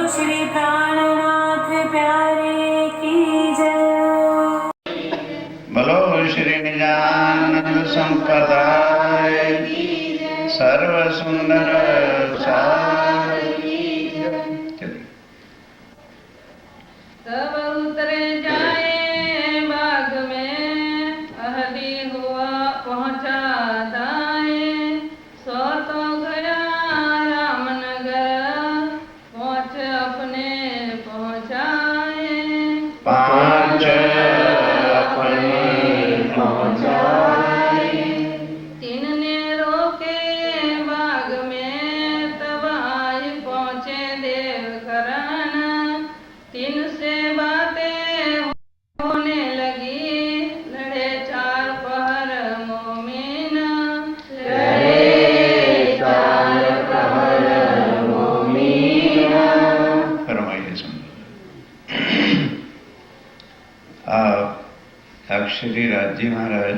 श्री प्राणनाथ प्यारे की जय। बोलो श्री निजानंद संप्रदाय सर्व सुंदर सार की जय। तब उतरे जाए बाग में, अहली हुआ पहुँचा दाए। सो तो गया रामनगर, पहुँच अपने पहुँचाए। पांच अपने पहुँचाए। तीन ने रोके बाग में, तब आए पहुँचे देवकरण। तीन से बातें होने लगी, लड़े चार पहर मोमिन। लड़े चार पहर मोमिन। फरमाइए सुन। आप श्री राज्य महाराज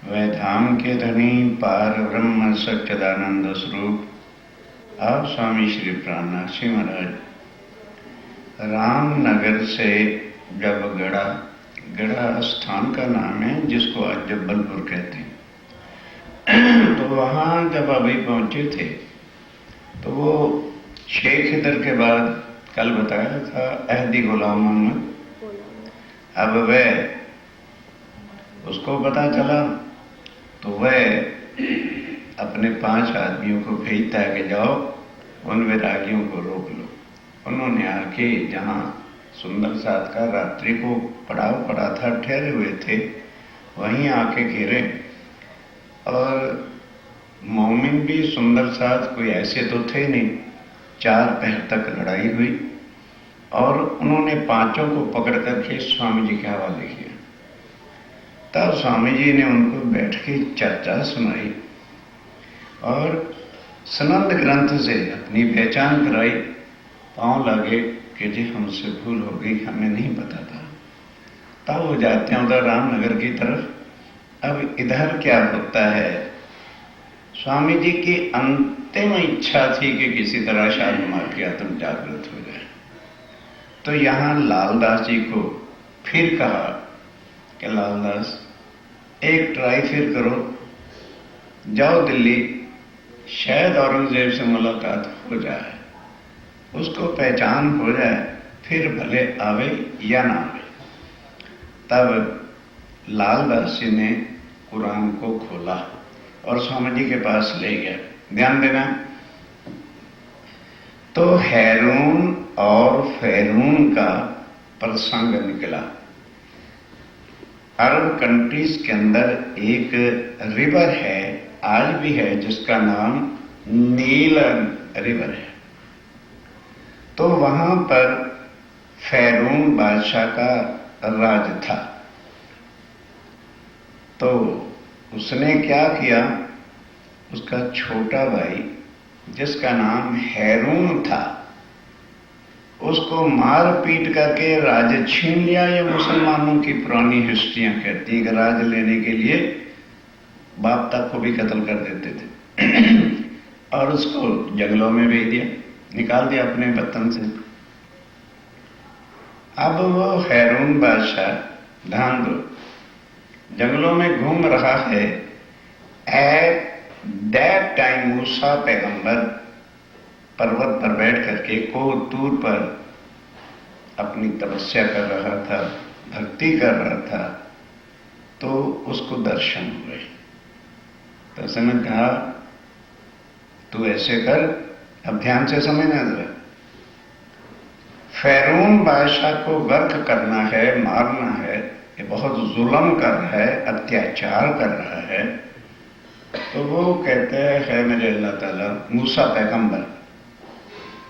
वैधाम के धनी पार ब्रह्म सच्चिदानंद स्वरूप आप स्वामी श्री प्राणनाथ जी महाराज रामनगर से जब गढ़ा स्थान का नाम है जिसको आज जब्बलपुर कहते हैं, तो वहां जब अभी पहुंचे थे तो वो शेख इधर के बाद कल बताया था अहदी गुलाम मोहम्मद, अब वह उसको पता चला तो वह अपने 5 आदमियों को भेजता है कि जाओ उन वैरागियों को रोक लो। उन्होंने आके जहाँ सुंदर साथ का रात्रि को पड़ाव पड़ा था, ठहरे हुए थे, वहीं आके घेरे। और मोमिन भी सुंदर साथ कोई ऐसे तो थे नहीं। 4 पहर तक लड़ाई हुई और उन्होंने 5 को पकड़ करके स्वामी जी के हवाले किया। तब स्वामी जी ने उनको बैठ के चर्चा सुनाई और सनंद ग्रंथ से अपनी पहचान कराई। पांव लगे कि जी हमसे भूल हो गई, हमें नहीं पता था। तब वो जाते हैं उधर रामनगर की तरफ। अब इधर क्या होता है, स्वामी जी की अंतिम इच्छा थी कि किसी तरह शालीमार की आत्म जागृत हो जाए। तो यहां लालदास जी को फिर कहा कि लालदास एक ट्राई फिर करो, जाओ दिल्ली, शायद औरंगजेब से मुलाकात हो जाए, उसको पहचान हो जाए, फिर भले आवे या ना आवे। तब लालदास जी ने कुरान को खोला और स्वामी जी के पास ले गया। ध्यान देना, तो हैरून और फैरून का प्रसंग निकला। अरब कंट्रीज के अंदर एक रिवर है, आज भी है, जिसका नाम नील रिवर है। तो वहां पर फैरून बादशाह का राज था। तो उसने क्या किया, उसका छोटा भाई जिसका नाम हैरून था, उसको मार पीट करके राज छीन लिया। ये मुसलमानों की पुरानी हिस्ट्रियां कहती हैं कि राज लेने के लिए बाप तक को भी कत्ल कर देते थे और उसको जंगलों में भेज दिया, निकाल दिया अपने वतन से। अब वो हैरून बादशाह, ध्यान दो, जंगलों में घूम रहा है। एट दैट टाइम मूसा पैगंबर पर्वत पर बैठ करके कोह-तूर पर अपनी तपस्या कर रहा था, भक्ति कर रहा था। तो उसको दर्शन हुए। तो उसने कहा तू ऐसे कर, अब ध्यान से समझना जरा, फैरून बादशाह को गर्क करना है, मारना है, ये बहुत जुल्म कर रहा है, अत्याचार कर रहा है। तो वो कहते हैं मेरे अल्लाह ताला, मूसा पैगंबर,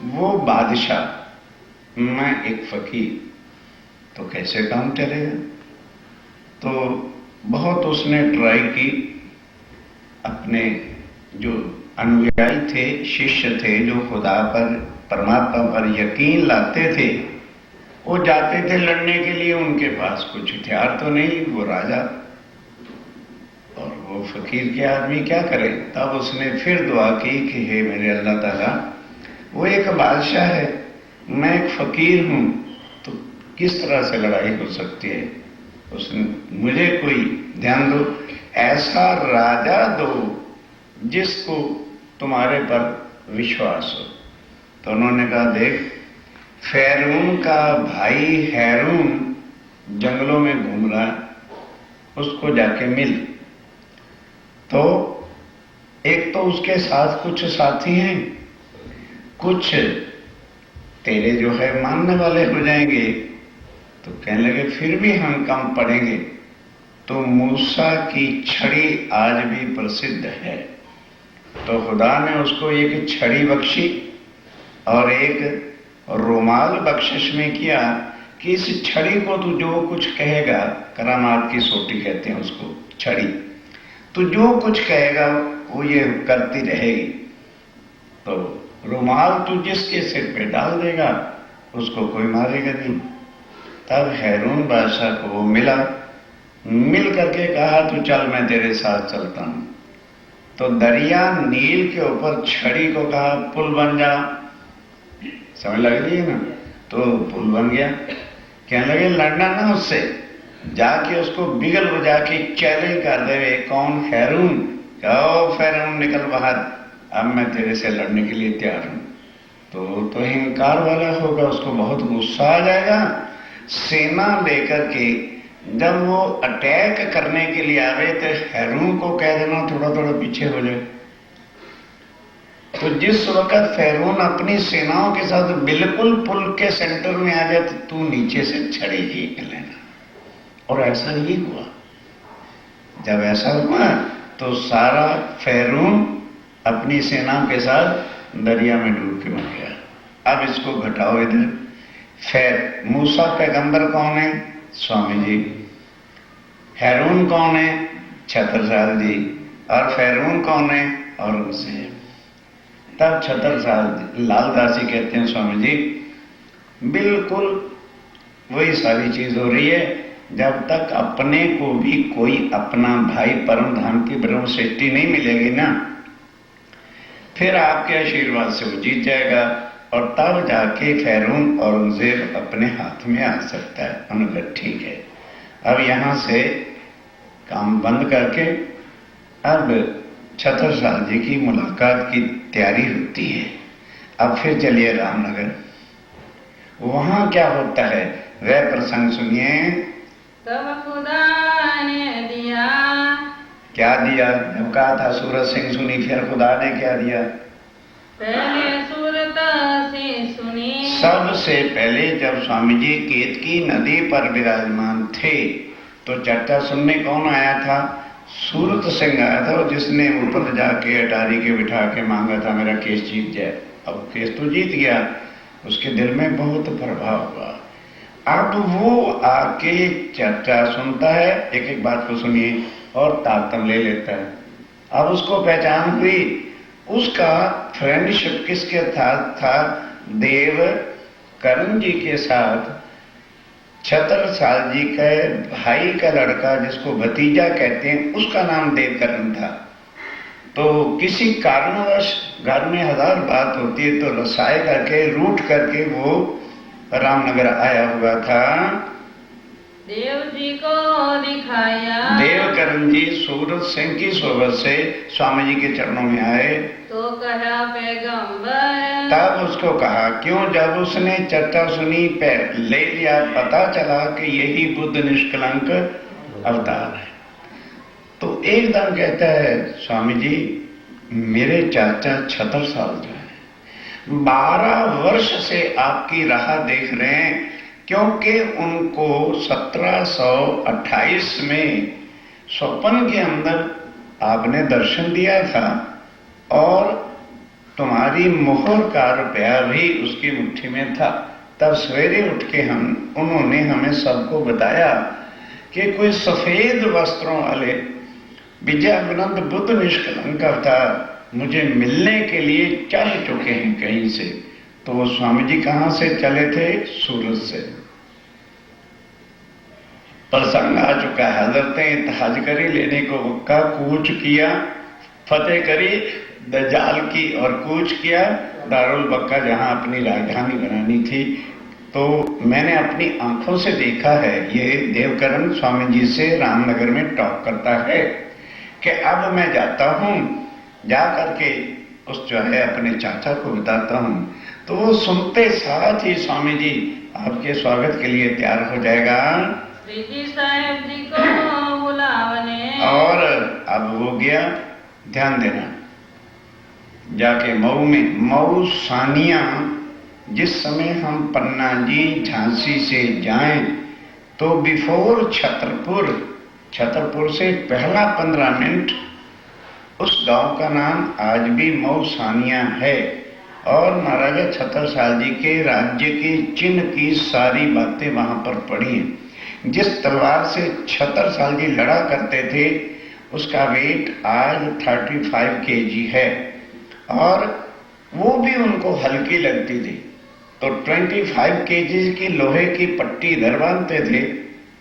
वो बादशाह, मैं एक फकीर, तो कैसे काम चलेगा। तो बहुत उसने ट्राई की। अपने जो अनुयायी थे, शिष्य थे, जो खुदा पर, परमात्मा पर यकीन लाते थे, वो जाते थे लड़ने के लिए। उनके पास कुछ हथियार तो नहीं, वो राजा और वो फकीर के आदमी क्या करे। तब उसने फिर दुआ की कि हे मेरे अल्लाह ताला, वो एक बादशाह है, मैं एक फकीर हूं तो किस तरह से लड़ाई हो सकती है, उसने मुझे कोई ध्यान दो, ऐसा राजा दो जिसको तुम्हारे पर विश्वास हो। तो उन्होंने कहा, देख, फैरून का भाई हैरून जंगलों में घूम रहा है, उसको जाके मिल। तो एक तो उसके साथ कुछ साथी हैं, कुछ तेरे जो है मानने वाले हो जाएंगे। तो कहने लगे, फिर भी हम कम पड़ेंगे। तो मूसा की छड़ी आज भी प्रसिद्ध है। तो खुदा ने उसको एक छड़ी बख्शी और एक रुमाल बख्शिश में किया कि इस छड़ी को तू जो कुछ कहेगा, करामात की सोटी कहते हैं उसको, छड़ी, तू जो कुछ कहेगा वो ये करती रहेगी। तो रुमाल तू जिसके सिर पे डाल देगा उसको कोई मारेगा नहीं। तब हैरून बादशाह को वो मिला, मिल करके कहा, तू चल, मैं तेरे साथ चलता हूं। तो दरिया नील के ऊपर छड़ी को कहा, पुल बन जा। समझ लग रही है ना? तो पुल बन गया। कहने लगे, लड़ना ना उससे, जाके उसको बिगल बजा के चैलेंज कर देवे, कौन? हैरून। कहो फैरून निकल बाहर, अब मैं तेरे से लड़ने के लिए तैयार हूं। तो हिंकार वाला होगा, उसको बहुत गुस्सा आ जाएगा। सेना लेकर के जब वो अटैक करने के लिए आवे तो हैरून को कह देना थोड़ा थोड़ा पीछे हो जाए। तो जिस वक्त फैरून अपनी सेनाओं के साथ बिल्कुल पुल के सेंटर में आ जाए तो तू नीचे से छड़ी खींच लेना। और ऐसा ही हुआ। जब ऐसा हुआ तो सारा फैरून अपनी सेना के साथ दरिया में डूब के मर गया। अब इसको घटाओ इधर। मूसा पैगंबर कौन है? स्वामी जी। हैरून कौन है? छत्रसाल जी। और फैरून कौन है? औरंगजेब। तब छत्रसाल लालदासी कहते हैं, स्वामी जी बिल्कुल वही सारी चीज हो रही है, जब तक अपने को भी कोई अपना भाई परम धाम की ब्रह्म सृष्टि नहीं मिलेगी ना, फिर आपके आशीर्वाद से वो जीत जाएगा और तब जाके फैरून औरंगजेब अपने हाथ में आ सकता है। उन्होंने कहा ठीक है। अब यहां से काम बंद करके अब छत्रसाल जी की मुलाकात की तैयारी होती है। अब फिर चलिए रामनगर। वहां क्या होता है वह प्रसंग सुनिए। तब खुदा ने दिया। क्या दिया? जब कहा था सूरत सिंह सुनी, फिर खुदा ने क्या दिया? पहले सूरत सिंह सुनी। सबसे पहले जब स्वामी जी केतकी नदी पर विराजमान थे तो चर्चा सुनने कौन आया था? सूरत सिंह आया था, जिसने ऊपर जाके अटारी के बिठा के मांगा था मेरा केस जीत जाए। अब केस तो जीत गया, उसके दिल में बहुत प्रभाव हुआ। अब वो आके चर्चा सुनता है, एक एक बात को सुनिए और ताकतम ले लेता है। अब उसको पहचान हुई, उसका फ्रेंडशिप किसके साथ था? देव करण जी के साथ। छत्रसाल जी के भाई का लड़का जिसको भतीजा कहते हैं, उसका नाम देवकरण था। तो किसी कारणवश घर में 1000 बात होती है तो रसाए करके रूठ करके वो रामनगर आया हुआ था। देव जी को दिखाया। देवकरण जी सूरत सिंह की सोबत से स्वामी जी के चरणों में आए तो कहा पैगंबर। तब उसको कहा, क्यों? जब उसने चर्चा सुनी, ले लिया, पता चला कि यही बुद्ध निष्कलंक अवतार है। तो एकदम कहता है, स्वामी जी मेरे चाचा छत्रसाल जो है 12 वर्ष से आपकी राह देख रहे हैं, क्योंकि उनको 1728 में स्वप्न के अंदर आपने दर्शन दिया था और तुम्हारी मोहर का रुपया भी उसकी मुट्ठी में था। तब सवेरे उठ के उन्होंने हमें सबको बताया कि कोई सफेद वस्त्रों वाले विजयानंद बुद्ध निष्कलंक अवतार मुझे मिलने के लिए चल चुके हैं कहीं से। तो वो स्वामी जी कहां से चले थे? सूरत से। प्रसंग आ चुका है, हजरतें इत्तेहाज करी, लेने को का कूच किया, फतेह करी, दज्जाल की और कूच किया दारुल बक्का, जहां अपनी राजधानी बनानी थी। तो मैंने अपनी आंखों से देखा है, ये देवकरण स्वामी जी से रामनगर में टॉक करता है कि अब मैं जाता हूं, जा करके उस जो है अपने चाचा को बताता हूं, तो वो सुनते साथ ही स्वामी जी आपके स्वागत के लिए तैयार हो जाएगा। श्री साहेब जी को बुलावने। और अब वो गया, ध्यान देना, जाके मऊ में, मऊ सानिया, जिस समय हम पन्ना जी झांसी से जाएं तो बिफोर छतरपुर से पहला 15 मिनट उस गांव का नाम आज भी मऊ सानिया है। और महाराजा छत्रसाल जी के राज्य के चिन्ह की सारी बातें वहां पर पढ़ी हैं। जिस तलवार से छत्रसाल जी लड़ा करते थे उसका वेट आज 35 kg है, और वो भी उनको हल्की लगती थी। तो 25 kg की लोहे की पट्टी इधर बांधते थे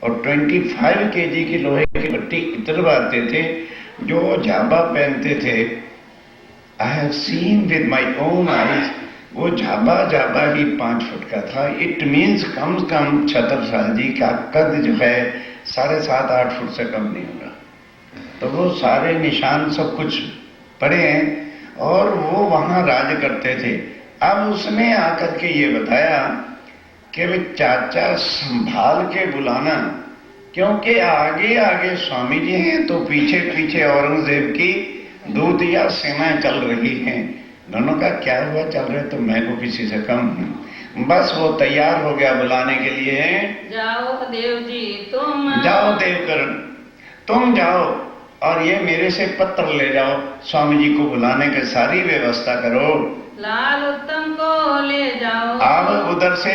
और 25 kg की लोहे की पट्टी इधर बांधते थे। जो झाबा पहनते थे, I have seen with my own eyes, वो झाबा ही 5 फुट का था। इट मीन्स कम से कम छत्रसाल जी का कद जो है 7.5-8 फुट से कम नहीं होगा। तो वो सारे निशान सब कुछ पड़े हैं और वो वहां राज करते थे। अब उसने आकर के ये बताया कि वे चाचा संभाल के बुलाना, क्योंकि आगे आगे स्वामी जी हैं तो पीछे पीछे औरंगजेब की दूत या सेनाएं चल रही हैं। दोनों का क्या हुआ चल रहे, तो मैं को किसी से कम हूं। बस वो तैयार हो गया बुलाने के लिए। जाओ देव जी तुम, जाओ देवकरण तुम जाओ और ये मेरे से पत्र ले जाओ, स्वामी जी को बुलाने की सारी व्यवस्था करो। लाल उत्तम को ले जाओ। अब उधर से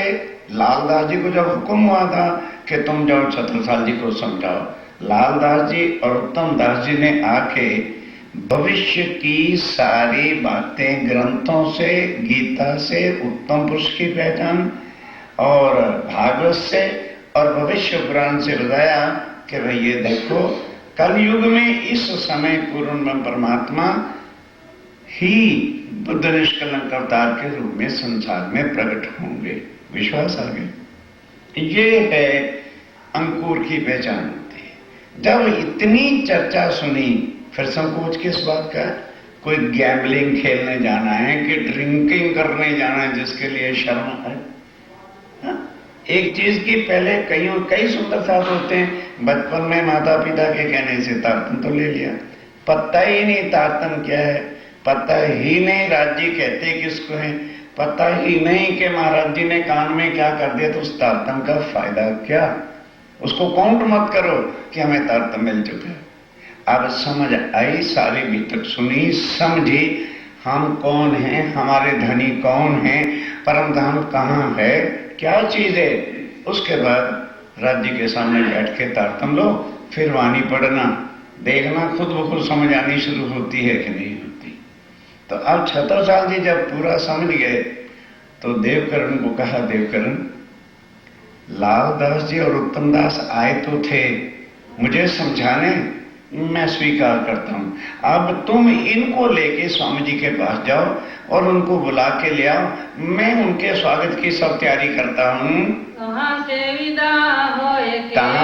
लालदास जी को जब हुक्म हुआ था कि तुम जाओ छत्रसाल जी को समझाओ, लालदास जी और उत्तम दास जी ने आके भविष्य की सारी बातें ग्रंथों से, गीता से, उत्तम पुरुष की पहचान और भागवत से और भविष्य पुराण से बताया कि भाई ये देखो कलयुग में इस समय पूर्ण परमात्मा ही बुद्ध निष्कलंक अवतार के रूप में संसार में प्रकट होंगे। विश्वास आ गया। ये है अंकुर की पहचान होती है। जब इतनी चर्चा सुनी फिर संकोच किस बात का? कोई गैम्बलिंग खेलने जाना है कि ड्रिंकिंग करने जाना है जिसके लिए शर्म है? एक चीज की पहले कई सुंदर साथ होते हैं। बचपन में माता पिता के कहने से तारतन तो ले लिया, पता ही नहीं तारतन क्या है, पता ही नहीं राज्य कहते किसको है, पता ही नहीं कि महाराज जी ने कान में क्या कर दिया, तो उस तारतम का फायदा क्या? उसको काउंट मत करो कि हमें तारतम मिल चुका है। अब समझ आई, सारी बीतक सुनी, समझी हम कौन हैं, हमारे धनी कौन हैं, परम धाम कहाँ है, क्या चीज है। उसके बाद राज्य के सामने बैठ के तारतम लो, फिर वाणी पढ़ना, देखना खुद ब खुद समझ आनी शुरू होती है कि नहीं होती। तो अब छत्रसाल जी जब पूरा समझ गए तो देवकरण को कहा, देवकरण लालदास जी और उत्तम दास आए तो थे मुझे समझाने, मैं स्वीकार करता हूं। अब तुम इनको लेके स्वामी जी के पास जाओ और उनको बुला के ले आओ, मैं उनके स्वागत की सब तैयारी करता हूं। कहाँ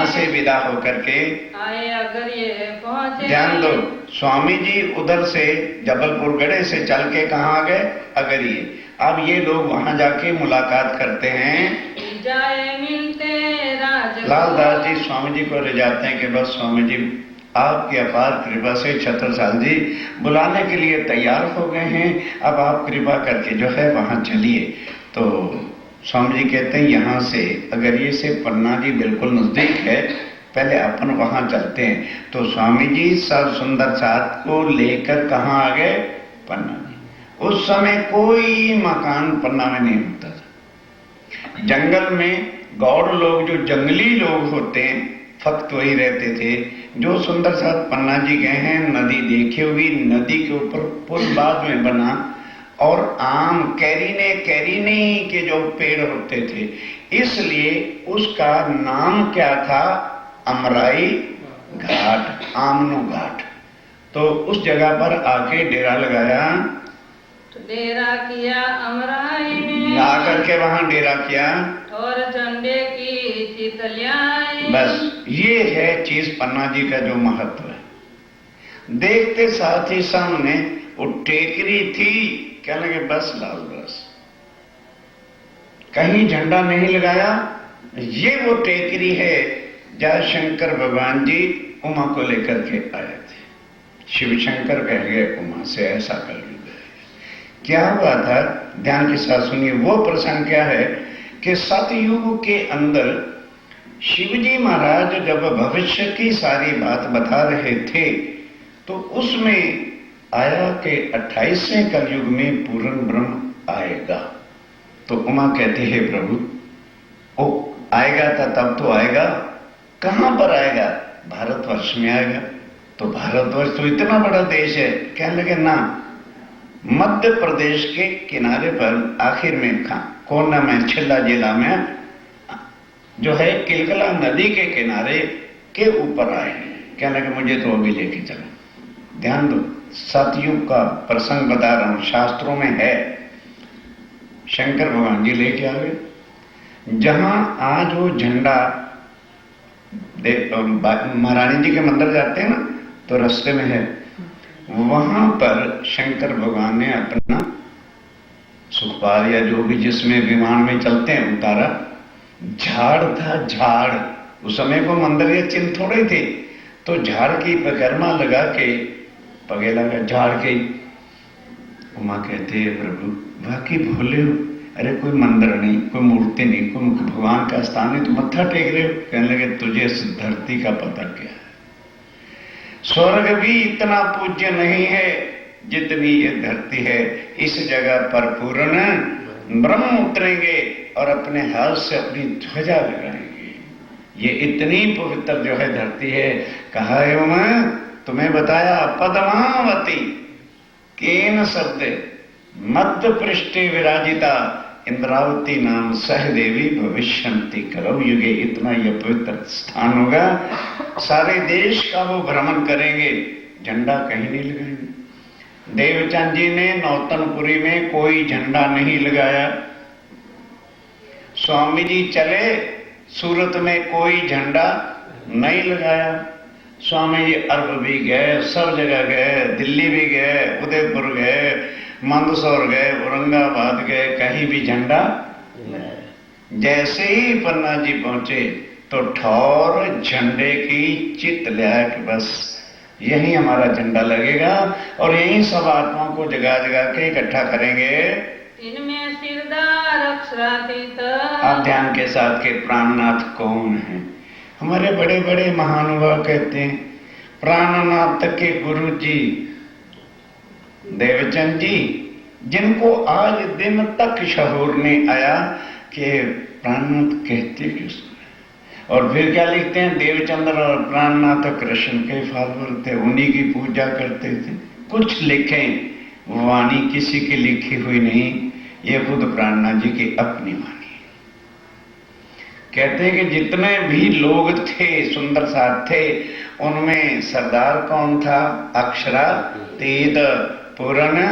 से विदा होकर के आए अगर ये पहुंचे। ध्यान दो, स्वामी जी उधर से जबलपुर गढ़े से चल के कहाँ आ गए? अगरिये। अब ये लोग वहां जाके मुलाकात करते हैं, जाए मिलते राज। लालदास जी स्वामी जी को ले जाते हैं कि बस स्वामी जी आपकी अपार कृपा से छत्रसाल जी बुलाने के लिए तैयार हो गए हैं, अब आप कृपा करके जो है वहां चलिए। तो स्वामी जी कहते हैं यहाँ से अगरिये से पन्ना जी बिल्कुल नजदीक है, पहले अपन वहां चलते हैं। तो स्वामी जी सब सुंदर साथ को लेकर कहाँ आ गए? पन्ना जी। उस समय कोई मकान पन्ना में नहीं होता था। जंगल में गौड़ लोग, जो जंगली लोग होते हैं, फक्त वही रहते थे। जो सुंदर साथ पन्ना जी गए हैं, नदी देखी होगी, नदी के ऊपर पुल बाद में बना और आम कैरीने के जो पेड़ होते थे, इसलिए उसका नाम क्या था? अमराई घाट, आमनो घाट। तो उस जगह पर आके डेरा लगाया, तो डेरा किया अमराई में, आकर के वहां डेरा किया और झंडे की चितलियाई। बस ये है चीज पन्ना जी का जो महत्व है। देखते साथ ही सामने वो टेकरी थी, क्या लगे बस लाल बस, कहीं झंडा नहीं लगाया। ये वो टेकरी है जहां शंकर भगवान जी उमा को लेकर के आए थे। शिव शंकर कह गए उमा से ऐसा कर ली। क्या हुआ था, ध्यान के साथ सुनिए। वो प्रसंग क्या है कि सतयुग के अंदर शिवजी महाराज जब भविष्य की सारी बात बता रहे थे तो उसमें आया कि 28वें कलयुग में पूर्ण ब्रह्म आएगा। तो उमा कहते हैं प्रभु ओ आएगा था तब तो आएगा, कहां पर आएगा, भारतवर्ष में आएगा। तो भारतवर्ष तो इतना बड़ा देश है, कहने लगे ना, मध्य प्रदेश के किनारे पर आखिर में कोना में छिल्ला जिला में जो है किलकला नदी के किनारे के ऊपर आए। कहने लगे मुझे तो अभी लेके चलो। ध्यान दो, सतयुग का प्रसंग बता रहा हूं, शास्त्रों में है। शंकर भगवान जी लेके आ गए जहां आज वो झंडा महारानी जी के मंदिर जाते हैं ना, तो रास्ते में है, वहां पर शंकर भगवान ने अपना सुखपाल या जो भी जिसमें विमान में चलते हैं उतारा। झाड़ था, झाड़, उस समय को मंदिर या चिन्ह थोड़े थे, तो झाड़ की परिक्रमा लगा के पगे लगा झाड़ के। उमा कहते हैं प्रभु वाकई भोले हो, अरे कोई मंदिर नहीं, कोई मूर्ति नहीं, कोई भगवान का स्थान नहीं, तो मत्था टेक रहे हो। कहने लगे तुझे इस धरती का पता क्या है, स्वर्ग भी इतना पूज्य नहीं है जितनी ये धरती है। इस जगह पर पूर्ण ब्रह्म उतरेंगे और अपने हाथ से अपनी ध्वजा लगाएंगे। ये इतनी पवित्र जो है धरती है। कहा है मैं तुम्हें बताया, पद्मावती केन शब्द मध्य पृष्ठे विराजिता इंद्रावती नाम सहदेवी भविष्यंति करो युगे। इतना यह पवित्र स्थान होगा, सारे देश का वो भ्रमण करेंगे, झंडा कहीं नहीं लगाएंगे। देवचंद जी ने नौतनपुरी में कोई झंडा नहीं लगाया। स्वामी जी चले सूरत में कोई झंडा नहीं लगाया। स्वामी जी अरब भी गए, सब जगह गए, दिल्ली भी गए, उदयपुर गए, मंदसौर गए, औरंगाबाद गए, कहीं भी झंडा। जैसे ही पन्ना जी पहुंचे तो ठौर झंडे की चित लिया कि बस यही हमारा झंडा लगेगा और यही सब आत्माओं को जगा जगा के इकट्ठा करेंगे। इनमें सिरदार अक्षरातीत। आप ध्यान के साथ के प्राणनाथ कौन है? हमारे बड़े बड़े महानुभाव कहते हैं प्राणनाथ के गुरु जी देवचंद जी, जिनको आज दिन तक शहूर नहीं आया कि प्राणनाथ कहते किस। और फिर क्या लिखते हैं, देवचंद्र और प्राणनाथ कृष्ण के फॉलोअर थे, उन्हीं की पूजा करते थे। कुछ लिखें, वाणी किसी की लिखी हुई नहीं, ये खुद प्राणनाथ जी की अपनी वाणी। कहते हैं कि जितने भी लोग थे सुंदर साथ थे, उनमें सरदार कौन था? अक्षरातीत पूर्ण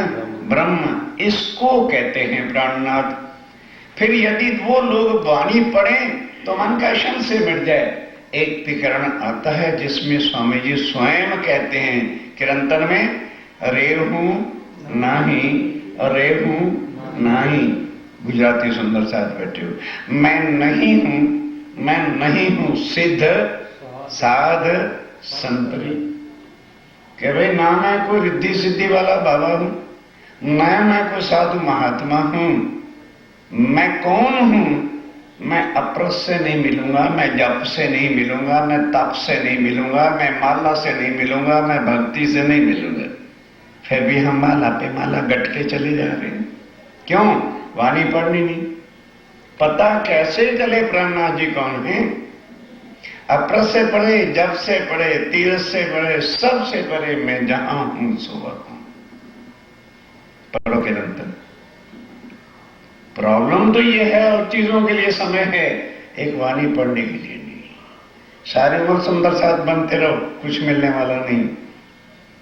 ब्रह्म, इसको कहते हैं प्राणनाथ। फिर यदि वो लोग वाणी पढ़ें तो मन का शन से मिट जाए। एक प्रकरण आता है जिसमें स्वामी जी स्वयं कहते हैं किरंतन में, रेहू नाही, रेहू नाही। गुजराती सुंदर साथ बैठे हो, मैं नहीं हूं सिद्ध साध संतरी। कि भाई ना मैं कोई रिद्धि सिद्धि वाला बाबा हूं, ना मैं कोई साधु महात्मा हूं। मैं कौन हूं? मैं अपरस से नहीं मिलूंगा, मैं जप से नहीं मिलूंगा, मैं तप से नहीं मिलूंगा, मैं माला से नहीं मिलूंगा, मैं भक्ति से नहीं मिलूंगा। फिर भी हम माला पे माला गट के चले जा रहे हैं। क्यों? वाणी पढ़नी नहीं। पता कैसे चले प्राणनाथ जी कौन है? अपरस से पढ़े, जप से पढ़े, तीर्थ से पढ़े, सबसे पढ़े, मैं जहां हूं सो हूं। पढ़ो निरंतर। प्रॉब्लम तो ये है और चीजों के लिए समय है, एक वाणी पढ़ने के लिए नहीं। सारे वो सुंदर साथ बनते रहो, कुछ मिलने वाला नहीं।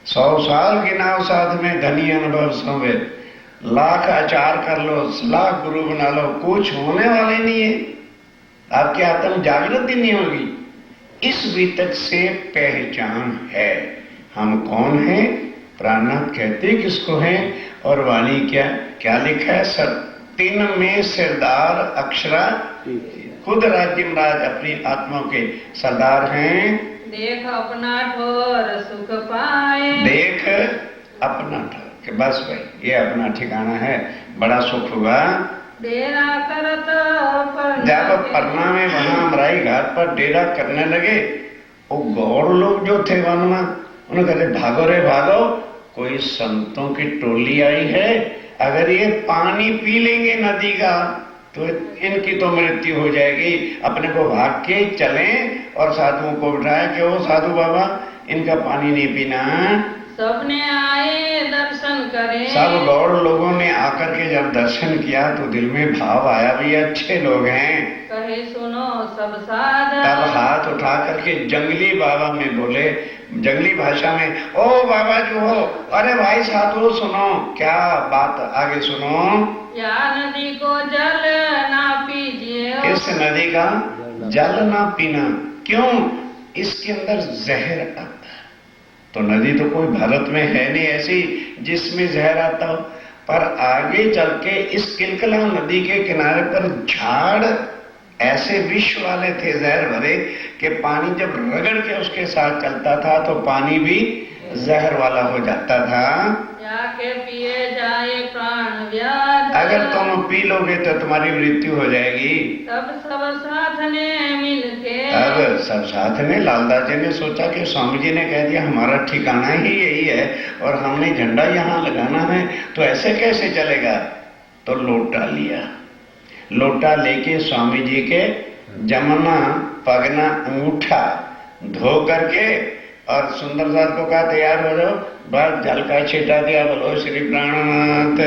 100 साल की नाव साथ में धनी अनुभव संवेद, लाख आचार कर लो, लाख गुरु बना लो, कुछ होने वाले नहीं है। आपकी आत्म जागृति नहीं होगी। इस वितक से पहचान है हम कौन हैं। प्राणनाथ कहते किसको हैं और वाणी क्या क्या लिखा है। सर 3 में सरदार अक्षरा, खुद राज्यमराज अपनी आत्मा के सरदार हैं। देख अपना ठोर सुख पाए, देख अपना ठोर कि बस भाई ये अपना ठिकाना है, बड़ा सुख हुआ। डेरा करत जब पन्ना में वहां अमराई घाट पर डेरा करने लगे, वो गौड़ लोग जो थे वन में, उन्होंने कहते भागो रे भागो, कोई संतों की टोली आई है, अगर ये पानी पी लेंगे नदी का तो इनकी तो मृत्यु हो जाएगी। अपने को भाग के चलें और साधुओं को बिठाया कि वो साधु बाबा इनका पानी नहीं पीना। सबने आए दर्शन करें, सब गौड़ लोगों ने आकर के जब दर्शन किया तो दिल में भाव आया भी अच्छे लोग हैं। कहे सुनो सब साधु, तब हाथ उठा करके जंगली बाबा में बोले, जंगली भाषा में, ओ बाबा जो हो, अरे भाई साधु सुनो, क्या बात आगे सुनो। या नदी को जल ना पीजिए, इस नदी का जल ना पीना। क्यों? इसके अंदर जहर आता है। तो नदी तो कोई भारत में है नहीं ऐसी जिसमें जहर आता हो, पर आगे चल के इस किलकला नदी के किनारे पर झाड़ ऐसे विष वाले थे जहर भरे कि पानी जब रगड़ के उसके साथ चलता था तो पानी भी जहर वाला हो जाता था। जाके पिए जाए प्राण व्याध, अगर तुम पी लोगे तो तुम्हारी मृत्यु हो जाएगी। तब सब साथ ने मिलके, अब सब साथ में लालदास जी ने सोचा कि स्वामी जी ने कह दिया हमारा ठिकाना ही यही है और हमने झंडा यहाँ लगाना है, तो ऐसे कैसे चलेगा। तो लोटा लिया, लोटा लेके स्वामी जी के जमना पगना अंगूठा धो करके और सुंदर साथ को कहा तैयार हो जाओ, बस जल का छीटा दिया, बोलो श्री प्राणनाथ।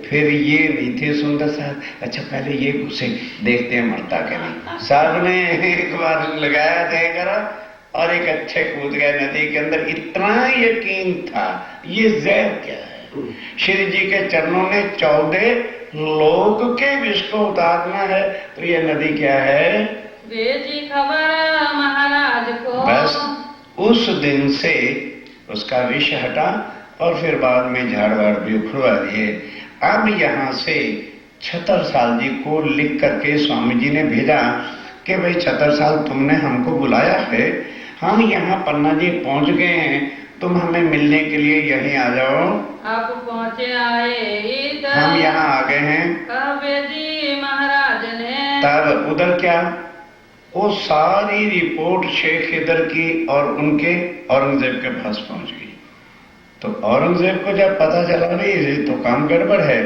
फिर ये नहीं थे सुंदर साथ, अच्छा पहले ये घुसे देखते हैं मरता के नहीं। साहब ने एक बार लगाया थे करा और एक अच्छे कूद गए नदी के अंदर। इतना यकीन था ये जहर क्या है। श्री जी के चरणों ने 14 लोग के विष को उतारना है, तो ये नदी क्या है। भेजी खबर महाराज को, बस उस दिन से उसका विष हटा और फिर बाद में झाड़ वाड़ भी उखड़वा दिए। अब यहाँ से छतरसाल जी को लिख करके स्वामी जी ने भेजा कि भाई छतरसाल तुमने हमको बुलाया है, हम यहाँ पन्ना जी पहुंच गए हैं, तुम हमें मिलने के लिए यहीं आ जाओ। आप पहुँचे आए इधर, हम यहाँ आ गए हैं। कहे जी महाराज ने, तब उधर क्या, वो सारी रिपोर्ट शेख इधर की और उनके औरंगजेब के पास पहुंच गई। तो औरंगजेब को जब पता चला नहीं तो काम गड़बड़ है,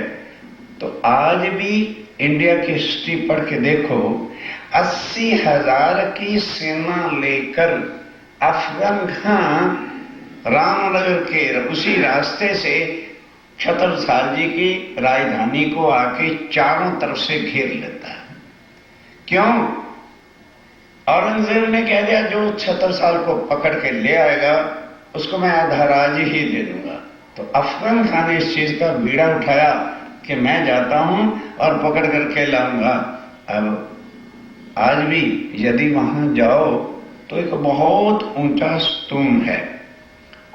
तो आज भी इंडिया की हिस्ट्री पढ़ के देखो, 80,000 की सेना लेकर अफगान खान रामनगर के उसी रास्ते से छतरसाल जी की राजधानी को आके चारों तरफ से घेर लेता है। क्यों? औरंगजेब ने कह दिया जो छतरसाल को पकड़ के ले आएगा उसको मैं आधा राज ही दे दूंगा। तो अफगान खान ने इस चीज का बीड़ा उठाया कि मैं जाता हूं और पकड़ करके लाऊंगा। अब आज भी यदि वहां जाओ तो एक बहुत ऊंचा स्तूप है,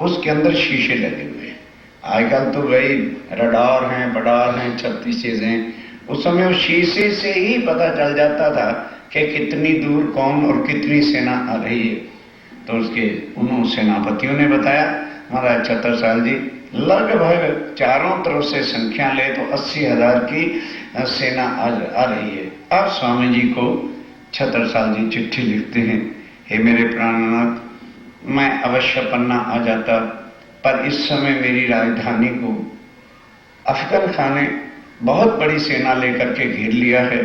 उसके अंदर शीशे लगे हुए हैं। आजकल तो भाई रडार हैं, बडार हैं, 36 चीजें। उस समय उस शीशे से ही पता चल जाता था कि कितनी दूर कौन और कितनी सेना आ रही है। तो उसके उन सेनापतियों ने बताया महाराज छतरसाल जी लगभग चारों तरफ से संख्या ले तो 80,000 की सेना आ रही है। अब स्वामी जी को छतरसाल जी चिट्ठी लिखते हैं, हे मेरे प्राणनाथ, मैं अवश्य पन्ना आ जाता, पर इस समय मेरी राजधानी को अफगान खान ने बहुत बड़ी सेना लेकर के घेर लिया है।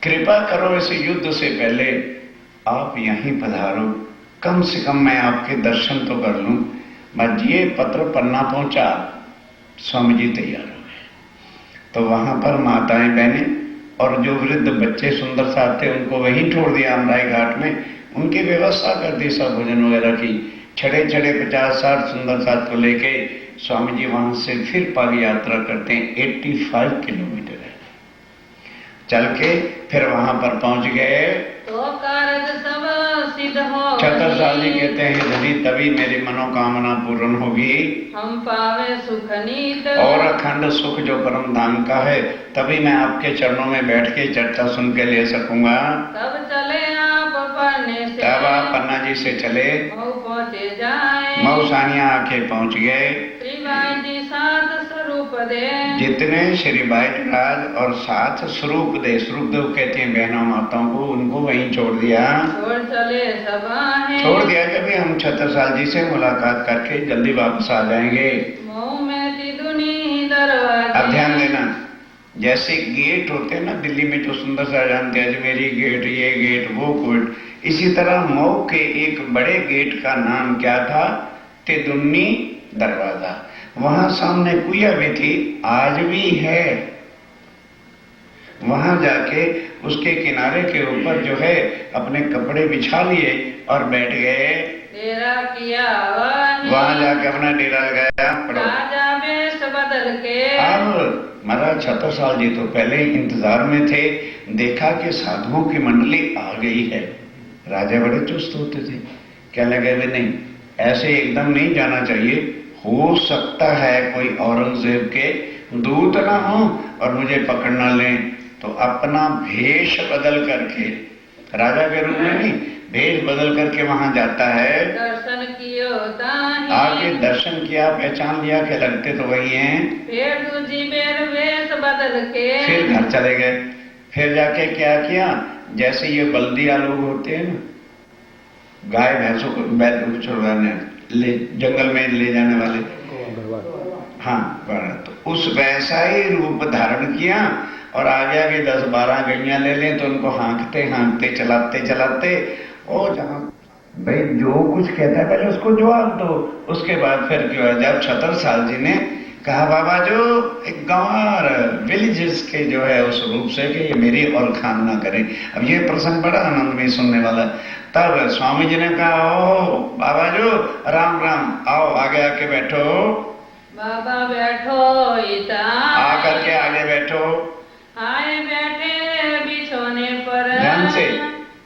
कृपा करो इस युद्ध से पहले आप यहीं पधारो, कम से कम मैं आपके दर्शन तो कर लूं। बस ये पत्र पन्ना पहुंचा, स्वामी जी तैयार हो गए। तो वहां पर माताएं बहनें और जो वृद्ध बच्चे सुंदर साथ थे उनको वहीं छोड़ दिया अमराई घाट में, उनकी व्यवस्था कर दी सब भोजन वगैरह की छड़े छड़े 50-60 सुंदर साथ को लेके स्वामी जी वहां से फिर पग यात्रा करते हैं। 85 किलोमीटर है, चल के फिर वहां पर पहुंच गए तो कारज सब सिद्ध हो। छत्रसाल जी कहते हैं यदि तभी मेरी मनोकामना पूर्ण होगी हम पावे सुख नीत और अखंड सुख जो परम धाम का है, तभी मैं आपके चरणों में बैठ के चर्चा सुन के ले सकूंगा। तब चले आप पन्ने से, तब आप पन्ना जी से चले, मऊ पहुँचे जाए। मऊ सानिया आके पहुंच गए। श्री बाई जी सात स्वरूप दे, जितने श्री बाईराज और साथ स्वरूप दे, स्वरूप देव कहते हैं बहनों माताओं को, उनको वहीं छोड़ दिया। छोड़ चले सब आहे, छोड़ दिया कि भी हम छत्रसाल जी से मुलाकात करके जल्दी वापस आ जाएंगे। मऊ में तिदुनी दरवाजे। अब ध्यान देना, जैसे गेट होते हैं ना दिल्ली में, जो सुंदर सा जानते हैं अजमेरी गेट, ये गेट, वो गेट, इसी तरह मऊ के एक बड़े गेट का नाम क्या था? तिदुन्नी दरवाजा। वहां सामने कुया भी थी, आज भी है। वहां जाके उसके किनारे के ऊपर जो है अपने कपड़े बिछा लिए और बैठ गए। डेरा किया वहां जाके अपना डेरा लगाया। राजा वेश बदल के, अब महाराज छत्रसाल जी तो पहले ही इंतजार में थे, देखा कि साधुओं की मंडली आ गई है। राजा बड़े चुस्त होते थे, क्या लगे भी नहीं, ऐसे एकदम नहीं जाना चाहिए, हो सकता है कोई औरंगजेब के दूत ना हो और मुझे पकड़ ना लें, तो अपना भेष बदल करके, राजा के रूप में नहीं, भेष बदल करके वहां जाता है। दर्शन कियो ताहि, आगे दर्शन किया, पहचान लिया कि लगते तो वही हैं। फिर दूजी बेर वेश बदल के, फिर घर चले गए। फिर जाके क्या किया, जैसे ये बल्दिया लोग होते हैं ना, गाय भैंसों को बैल को छुड़वाने जंगल में ले जाने वाले, हाँ, तो उस वैसा ही रूप धारण किया और आगे आगे 10-12 गैया ले लें तो उनको हाँकते हाँकते चलाते चलाते, और जहां भाई जो कुछ कहता है पहले उसको जवाब दो। उसके बाद फिर क्यों है, जब छत्रसाल जी ने कहा बाबा जो एक गांव विलेजेस के जो है उस रूप से कि ये मेरी और खान ना करें। अब ये प्रसंग बड़ा आनंद में सुनने वाला। तब स्वामी जी ने कहा ओ बाबा जो राम राम, आओ आगे आके बैठो। बाबा बैठो इता, आकर के आगे बैठो। आए बैठे बिछोने पर, ध्यान से।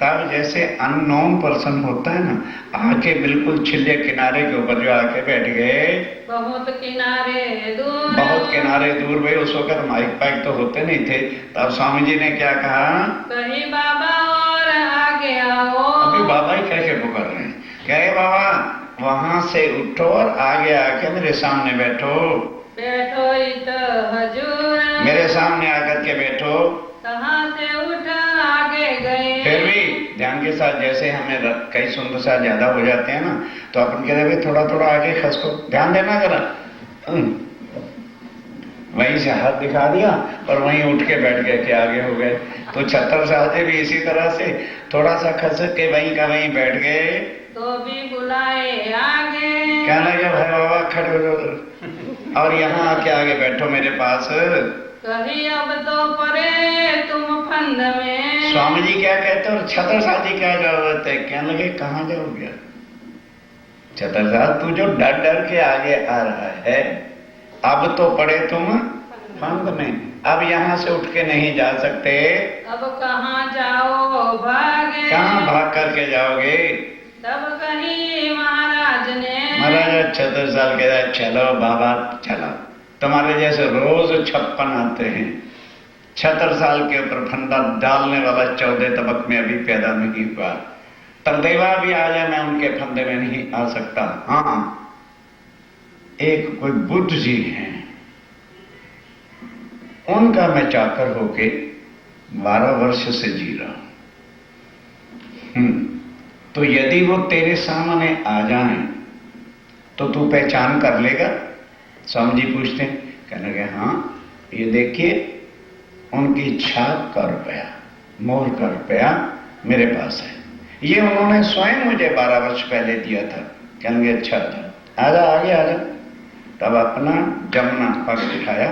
तब जैसे अननोन पर्सन होता है ना, आके बिल्कुल छिले किनारे के ऊपर जो आके बैठ गए, बहुत किनारे दूर, बहुत किनारे दूर। भाई उस वक्त माइक पाइक तो होते नहीं थे। तब स्वामी जी ने क्या कहा, कहीं बाबा और आगे आओ। अभी बाबा ही कह के पुकार रहे हैं, कहे बाबा वहां से उठो और आगे आके मेरे सामने बैठो। बैठो इत हजूर, मेरे सामने आकर के बैठो। कहाँ से उठ आगे गए। फिर भी ध्यान के साथ, जैसे हमें कई सुंदर सा ज्यादा हो जाते हैं ना, तो अपन कहते हैं थोड़ा थोड़ा आगे खसको, ध्यान देना जरा। वहीं से हाथ दिखा दिया और वहीं उठ के बैठ गए कि आगे हो गए। तो छत्रसाल जी भी इसी तरह से थोड़ा सा खसक के वहीं का वहीं बैठ गए। तो भी बुलाए आगे, कहने लगे भाई बाबा खड़े हो जाओ और यहाँ आके आगे बैठो मेरे पास। कहीं अब तो परे तुम फंद में। स्वामी जी क्या कहते हैं और छत्रसाल जी क्या जवाब है, कहने लगे कहाँ जाओगे छत्रसाल, तू जो डर डर के आगे आ रहा है, अब तो पड़े तुम फंद में, अब यहाँ से उठ के नहीं जा सकते। अब कहाँ जाओ भागे, कहाँ भाग करके जाओगे। तब कहीं महाराज ने, महाराज छत्रसाल कहता है चलो बाबा चलो, तुम्हारे जैसे रोज 56 आते हैं, छत्रसाल के ऊपर फंदा डालने वाला 14 तबक में अभी पैदा नहीं हुआ। तलदेवा भी आ जाए मैं उनके फंदे में नहीं आ सकता। हाँ, एक कोई बुद्ध जी हैं, उनका मैं चाकर होके 12 वर्ष से जी रहा हूं। तो यदि वो तेरे सामने आ जाएं तो तू पहचान कर लेगा। स्वामी जी पूछते हैं, कहने लगे हाँ, ये देखिए उनकी छाप का रुपया, मोहर का रुपया मेरे पास है, ये उन्होंने स्वयं मुझे 12 वर्ष पहले दिया था। कहने लगे अच्छा आजा आगे आजा। तब अपना जमुना पग उठाया,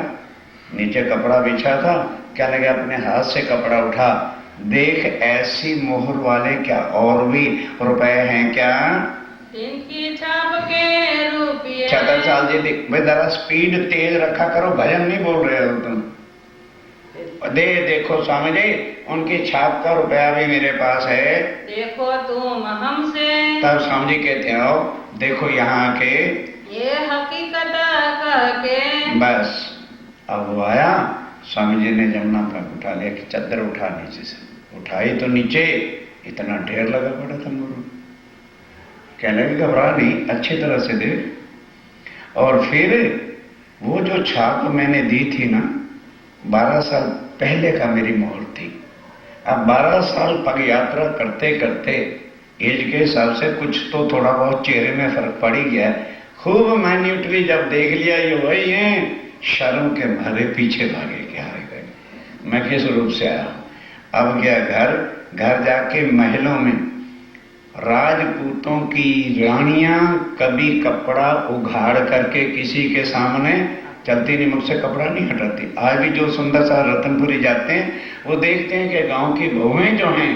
नीचे कपड़ा बिछा था, कहने लगे अपने हाथ से कपड़ा उठा, देख ऐसी मोहर वाले क्या और भी रुपए हैं क्या। इनकी छाप के रूपिये छत्रसाल जी भाई जरा स्पीड तेज रखा करो, भजन नहीं बोल रहे हो तुम। देखो स्वामी जी, उनकी छाप का रुपया भी मेरे पास है, देखो तुम हमसे। तब स्वामी जी कहते हो देखो यहाँ के ये हकीकत कह के बस। अब वो आया, स्वामी जी ने जमुना पर उठा लिया कि चद्दर उठा नीचे से, उठाई तो नीचे इतना ढेर लगा पड़ा था मोरू। कहने लगे घबरा नहीं, अच्छी तरह से दे। और फिर वो जो छाप मैंने दी थी ना, 12 साल पहले का मेरी मोहर थी। अब 12 साल पग यात्रा करते करते एज के हिसाब से कुछ तो थोड़ा बहुत चेहरे में फर्क पड़ ही गया। खूब माइन्यूटली जब देख लिया ये वही है, शर्म के मारे पीछे भागे के आ गए, मैं किस रूप से आया हूं। अब गया घर जाके महलों में राजपूतों की रानियां कभी कपड़ा उघाड़ करके किसी के सामने चलती नहीं, मुझसे कपड़ा नहीं हटाती। आज भी जो सुंदर सा रतनपुरी जाते हैं वो देखते हैं कि गांव की बहुएं जो हैं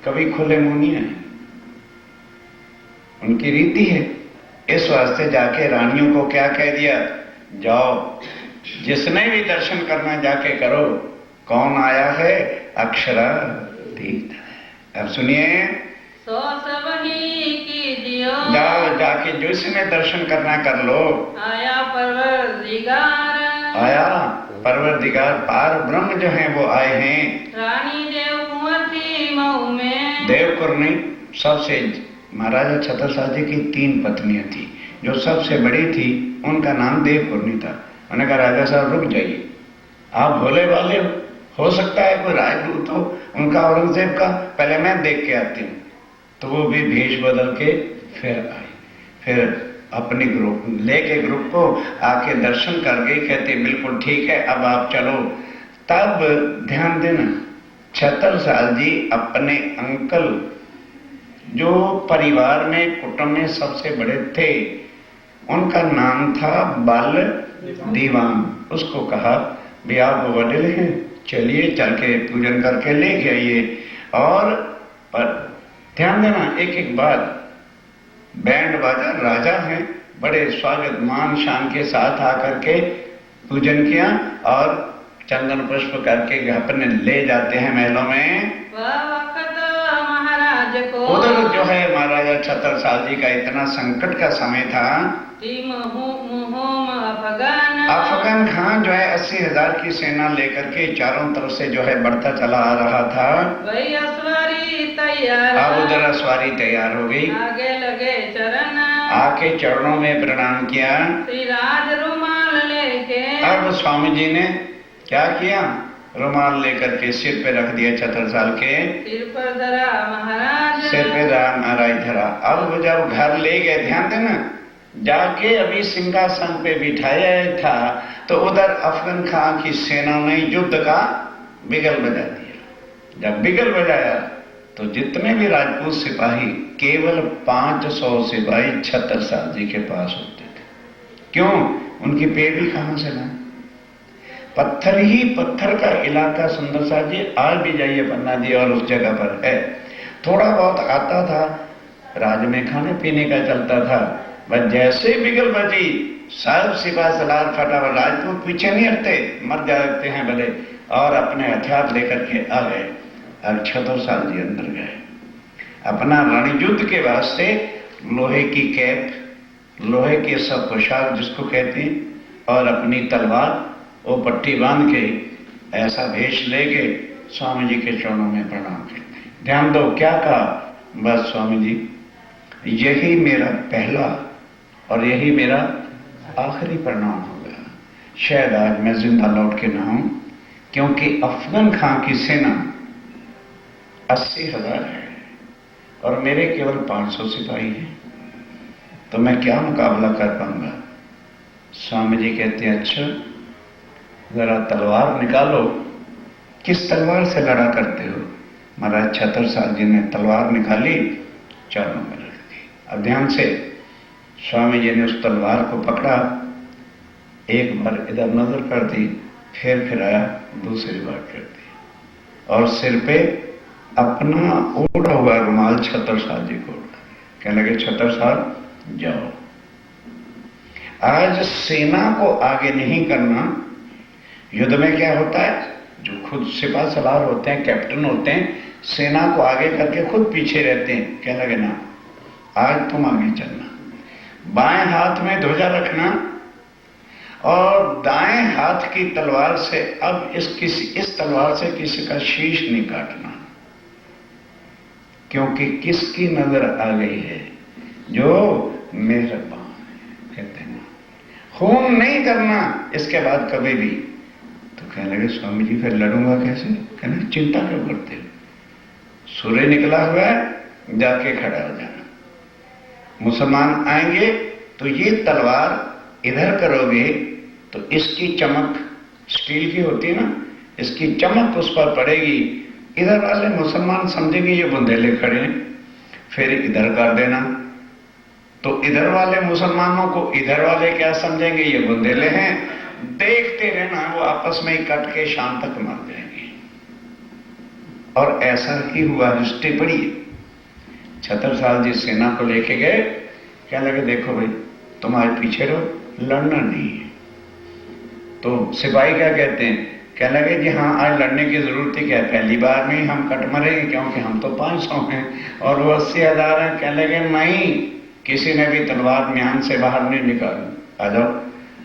कभी खुले मुंह नहीं आए, उनकी रीति है। इस वास्ते जाके रानियों को क्या कह दिया, जाओ जिसने भी दर्शन करना जाके करो। कौन आया है, अक्षरातीत। अब सुनिए, सो सब ही कीजियो, जाओ जाके जिसमें दर्शन करना कर लो। आया परवरदिगार, आया परवरदिगार, पार ब्रह्म जो हैं वो आए हैं। रानी देव कुंवर थी मऊ में, देवकुर नहीं, सबसे महाराजा छत्रसाल जी की 3 पत्नियां थी। जो सबसे बड़ी थी उनका नाम देवकुरनी था। उन्होंने कहा राजा साहब रुक जाइए, आप भोले वाले हो सकता है कोई राजदूत हो उनका, औरंगजेब का, पहले मैं देख के आती हूँ। तो वो भी भेष बदल के फिर आई, फिर अपने ग्रुप लेके ग्रुप को आके दर्शन कर गई। कहते बिल्कुल ठीक है, अब आप चलो। तब ध्यान देना, छत्रसाल जी अपने अंकल जो परिवार में कुटुंब में सबसे बड़े थे, उनका नाम था बाल दीवान। उसको कहा भी आप वडील हैं, चलिए चल के पूजन करके लेके आइए। और पर ध्यान देना एक एक बात, बैंड बाजा, राजा हैं, बड़े स्वागत मान शान के साथ आकर के पूजन किया और चंदन पुष्प करके अपने ले जाते हैं महलों में। महाराज को उधर जो है महाराजा छत्रसाल जी का इतना संकट का समय था। अफगान खान जो है 80,000 की सेना लेकर के चारों तरफ से जो है बढ़ता चला आ रहा था। वही अस्वारी तैयार, अब उधर अस्वारी तैयार हो गई, आगे लगे चरण, आके चरणों में प्रणाम किया। श्री राज रुमाल लेके, अब स्वामी जी ने क्या किया, रुमाल लेकर के सिर पे रख दिया छत्रसाल के, सिर पर धरा महाराज, सिर पे धरा महाराज धरा। अब वो जब घर ले गए, ध्यान देना, जाके अभी सिंहासन पे बिठाया था तो उधर अफगान खान की सेना ने युद्ध का बिगल बजा दिया। जब बिगल बजाया तो जितने भी राजपूत सिपाही, केवल 500 सिपाही छत्रसाल जी के पास होते थे। क्यों, उनकी पेड़ी कहां से लाए, पत्थर ही पत्थर का इलाका सुंदरसा जी, आज भी जाइए पन्ना जी और उस जगह पर है। थोड़ा बहुत आता था, राज में खाने पीने का चलता था, बस जैसे बिगल बजी सब सिपा सलार फटाफट, राजपूत पीछे नहीं हटते, मर जाते हैं भले, और अपने हथियार लेकर के आ गए। अब छत्रसाल जी अंदर गए, अपना रणयुद्ध के वास्ते लोहे की कैप, लोहे के सब पोशाक जिसको कहते हैं, और अपनी तलवार वो पट्टी बांध के ऐसा भेष लेके स्वामी जी के चरणों में प्रणाम करते हैं। ध्यान दो क्या कहा, बस स्वामी जी यही मेरा पहला और यही मेरा आखिरी प्रणाम होगा, शायद आज मैं जिंदा लौट के ना हूं, क्योंकि अफगान खान की सेना 80,000 है और मेरे केवल 500 सिपाही हैं, तो मैं क्या मुकाबला कर पाऊंगा। स्वामी जी कहते हैं अच्छा जरा तलवार निकालो, किस तलवार से लड़ा करते हो। महाराज छत्रसाल जी ने तलवार निकाली, चरणों में रख दी। अब ध्यान से, स्वामी जी ने उस तलवार को पकड़ा, एक बार इधर नजर कर दी, फिर आया, दूसरी बार कर दी, और सिर पे अपना ओढ़ा हुआ रुमाल छत्रसाल जी को ओढ़ा। कहने लगे छतर साहब जाओ, आज सेना को आगे नहीं करना। युद्ध में क्या होता है, जो खुद सिपा सलार होते हैं, कैप्टन होते हैं, सेना को आगे करके खुद पीछे रहते हैं। कहने लगे ना, आज तुम आगे चलना, बाएं हाथ में ध्वजा रखना और दाएं हाथ की तलवार से अब इस तलवार से किसी का शीश नहीं काटना, क्योंकि किसकी नजर आ गई है, जो मेहरबान है। कहते हैं खून नहीं करना इसके बाद कभी भी। तो कहने लगे स्वामी जी फिर लड़ूंगा कैसे? कहने चिंता क्यों करते हो, सूर्य निकला हुआ है, जाके खड़ा हो जाना। मुसलमान आएंगे तो ये तलवार इधर करोगे तो इसकी चमक स्टील की होती है ना, इसकी चमक उस पर पड़ेगी, इधर वाले मुसलमान समझेंगे ये बुंदेले खड़े हैं, फिर इधर कर देना तो इधर वाले मुसलमानों को इधर वाले क्या समझेंगे, ये बुंदेले हैं, देखते रहना, वो आपस में ही कट के शाम तक मर जाएंगे। और ऐसा ही हुआ, हिस्ट्री पड़ी। छत्रसाल जी सेना को लेके गए, कहने लगे देखो भाई तुम आज पीछे रहो, लड़ना नहीं है। तो सिपाही क्या कहते हैं, कहने लगे जी हाँ आज लड़ने की जरूरत है क्या, पहली बार में ही हम कट मरेंगे, क्योंकि हम तो 500 हैं और वो 80,000 हैं। कहने लगे नहीं, किसी ने भी तलवार म्यान से बाहर नहीं निकाली, आ जाओ।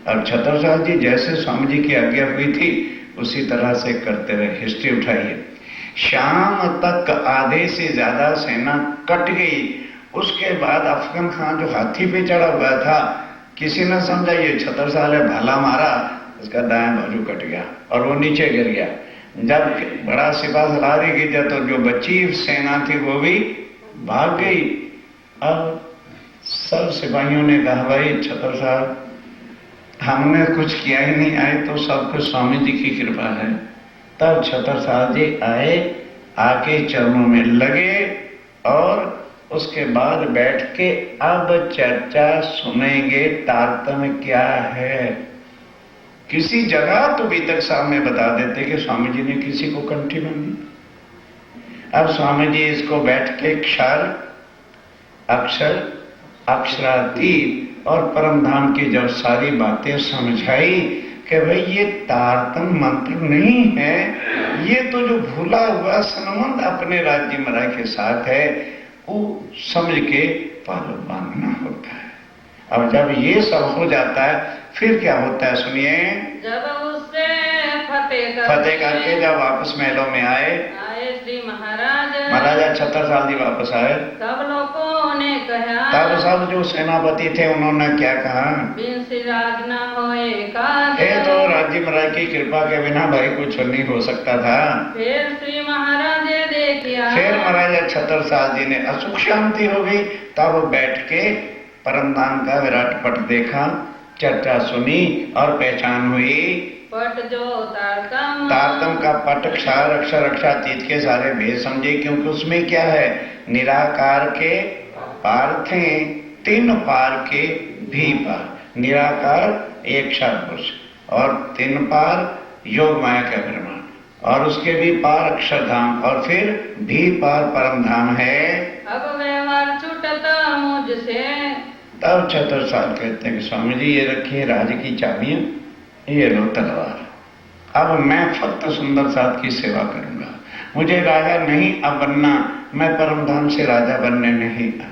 अब छत्रसाल जी जैसे स्वामी जी की आज्ञा हुई थी उसी तरह से करते रहे। हिस्ट्री उठाइए, शाम तक आधे से ज्यादा सेना कट गई। उसके बाद अफगन खान जो हाथी पे चढ़ा हुआ था, किसी ने समझा ये छत्रसाल है, भाला मारा, उसका दायां बाजू कट गया और वो नीचे गिर गया। जब बड़ा सिपा सलारी की तो जो बची सेना थी वो भी भाग गई। अब सब सिपाहियों ने कहा भाई छत्रसाल हमने कुछ किया ही नहीं, आए तो सब कुछ स्वामी जी की कृपा है। तब छत्रसाल जी आए, आके चरणों में लगे और उसके बाद बैठ के अब चर्चा सुनेंगे तारतम्य क्या है। किसी जगह तो अभी तक सामने बता देते कि स्वामी जी ने किसी को कंठी बांधी। अब स्वामी जी इसको बैठ के क्षर, अक्षर, अक्षरातीत और परम धाम की जब सारी बातें समझाई कि भाई ये तारतम्य मंत्र नहीं है, ये तो जो भूला हुआ संबंध अपने राज्य मराय के साथ है वो समझ के पालो बांधना होता है। अब जब ये सब हो जाता है फिर क्या होता है सुनिए। जब उससे फतेह करके जब वापस महलों में आए श्री महाराज, महाराजा छत्रसाल जी वापस आए, सब लोगों ने कहा, तब सब जो सेनापति थे उन्होंने क्या कहा, बिन सिराज न होए का, ये तो राज्य महाराज की कृपा के बिना भाई कुछ नहीं हो सकता था। फिर श्री महाराज देखिया, फिर महाराजा छत्रसाल जी ने असुख शांति हो गई। तब बैठ के परमधाम का विराट पट देखा, चर्चा सुनी और पहचान हुई। पट जो तारतम का पट, क्षार, अक्षर, अक्षरातीत के सारे भेद समझे, क्योंकि उसमें क्या है, निराकार के पार थे, तीन पार के भी पार। निराकार एक क्षर पुरुष और तीन पार योग माया का ब्रह्मांड, और उसके भी पार अक्षरधाम और फिर भी पार परम धाम है। अब व्यवहार छूटता मुझसे। तब छत्रसाल कहते हैं कि स्वामी जी ये रखिए राज की चाबियां, ये लो तलवार, अब मैं फक्त सुंदर साथ की सेवा करूंगा, मुझे राजा नहीं अब बनना, मैं परमधाम से राजा बनने नहीं आया।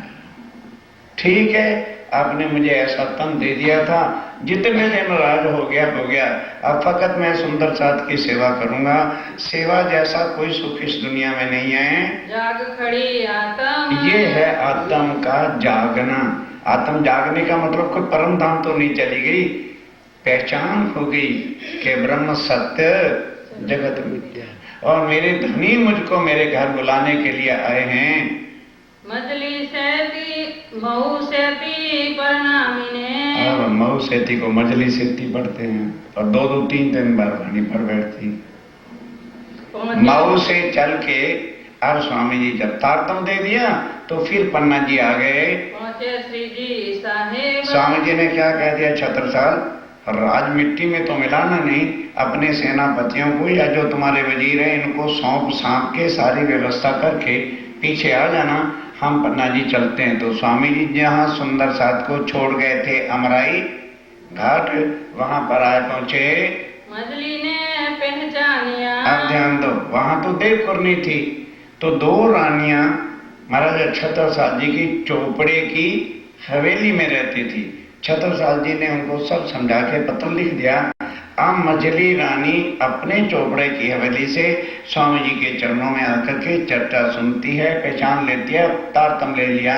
ठीक है, आपने मुझे ऐसा तन दे दिया था, जितने दिन राज हो गया, अब फकत मैं सुंदर साथ की सेवा करूंगा। सेवा जैसा कोई सुख इस दुनिया में नहीं है। जाग खड़ी आत्म, ये है आत्म का जागना। आत्म जागने का मतलब कोई परम धाम तो नहीं चली गई, पहचान हो गई कि ब्रह्म सत्य जगत मिथ्या, और मेरे धनी मुझको मेरे घर बुलाने के लिए आए हैं। मजली सेती महू सेती प्रणामिने, और महू सेती को मजली सेती पढ़ते हैं और दो तीन बार वाणी पर बैठती। महू से चल के अब स्वामी जी जब तारतम दे दिया तो फिर पन्ना जी आ गए। पहुंचे श्री जी साहेब, स्वामी जी ने क्या कह दिया, छत्रसाल राज मिट्टी में तो मिलाना नहीं, अपने सेनापतियों को या जो तुम्हारे वजीर हैं इनको सौंप के सारी व्यवस्था करके पीछे आ जाना, हम पन्ना जी चलते हैं। तो स्वामी जी जहाँ सुंदर साथ को छोड़ गए थे अमराई घाट, वहां पर आए पहुंचे। मजली ने पहचानिया। अब ध्यान दो, वहां तो देवकुरनी थी, तो दो रानियां महाराजा छत्रसाल जी की चोपड़े की हवेली में रहती थी। छत्रसाल जी ने उनको सब समझा के पत्र लिख दिया। अब मजली रानी अपने चोपड़े की हवेली से स्वामी जी के चरणों में आकर के चर्चा सुनती है, पहचान लेती है, तारतम ले लिया।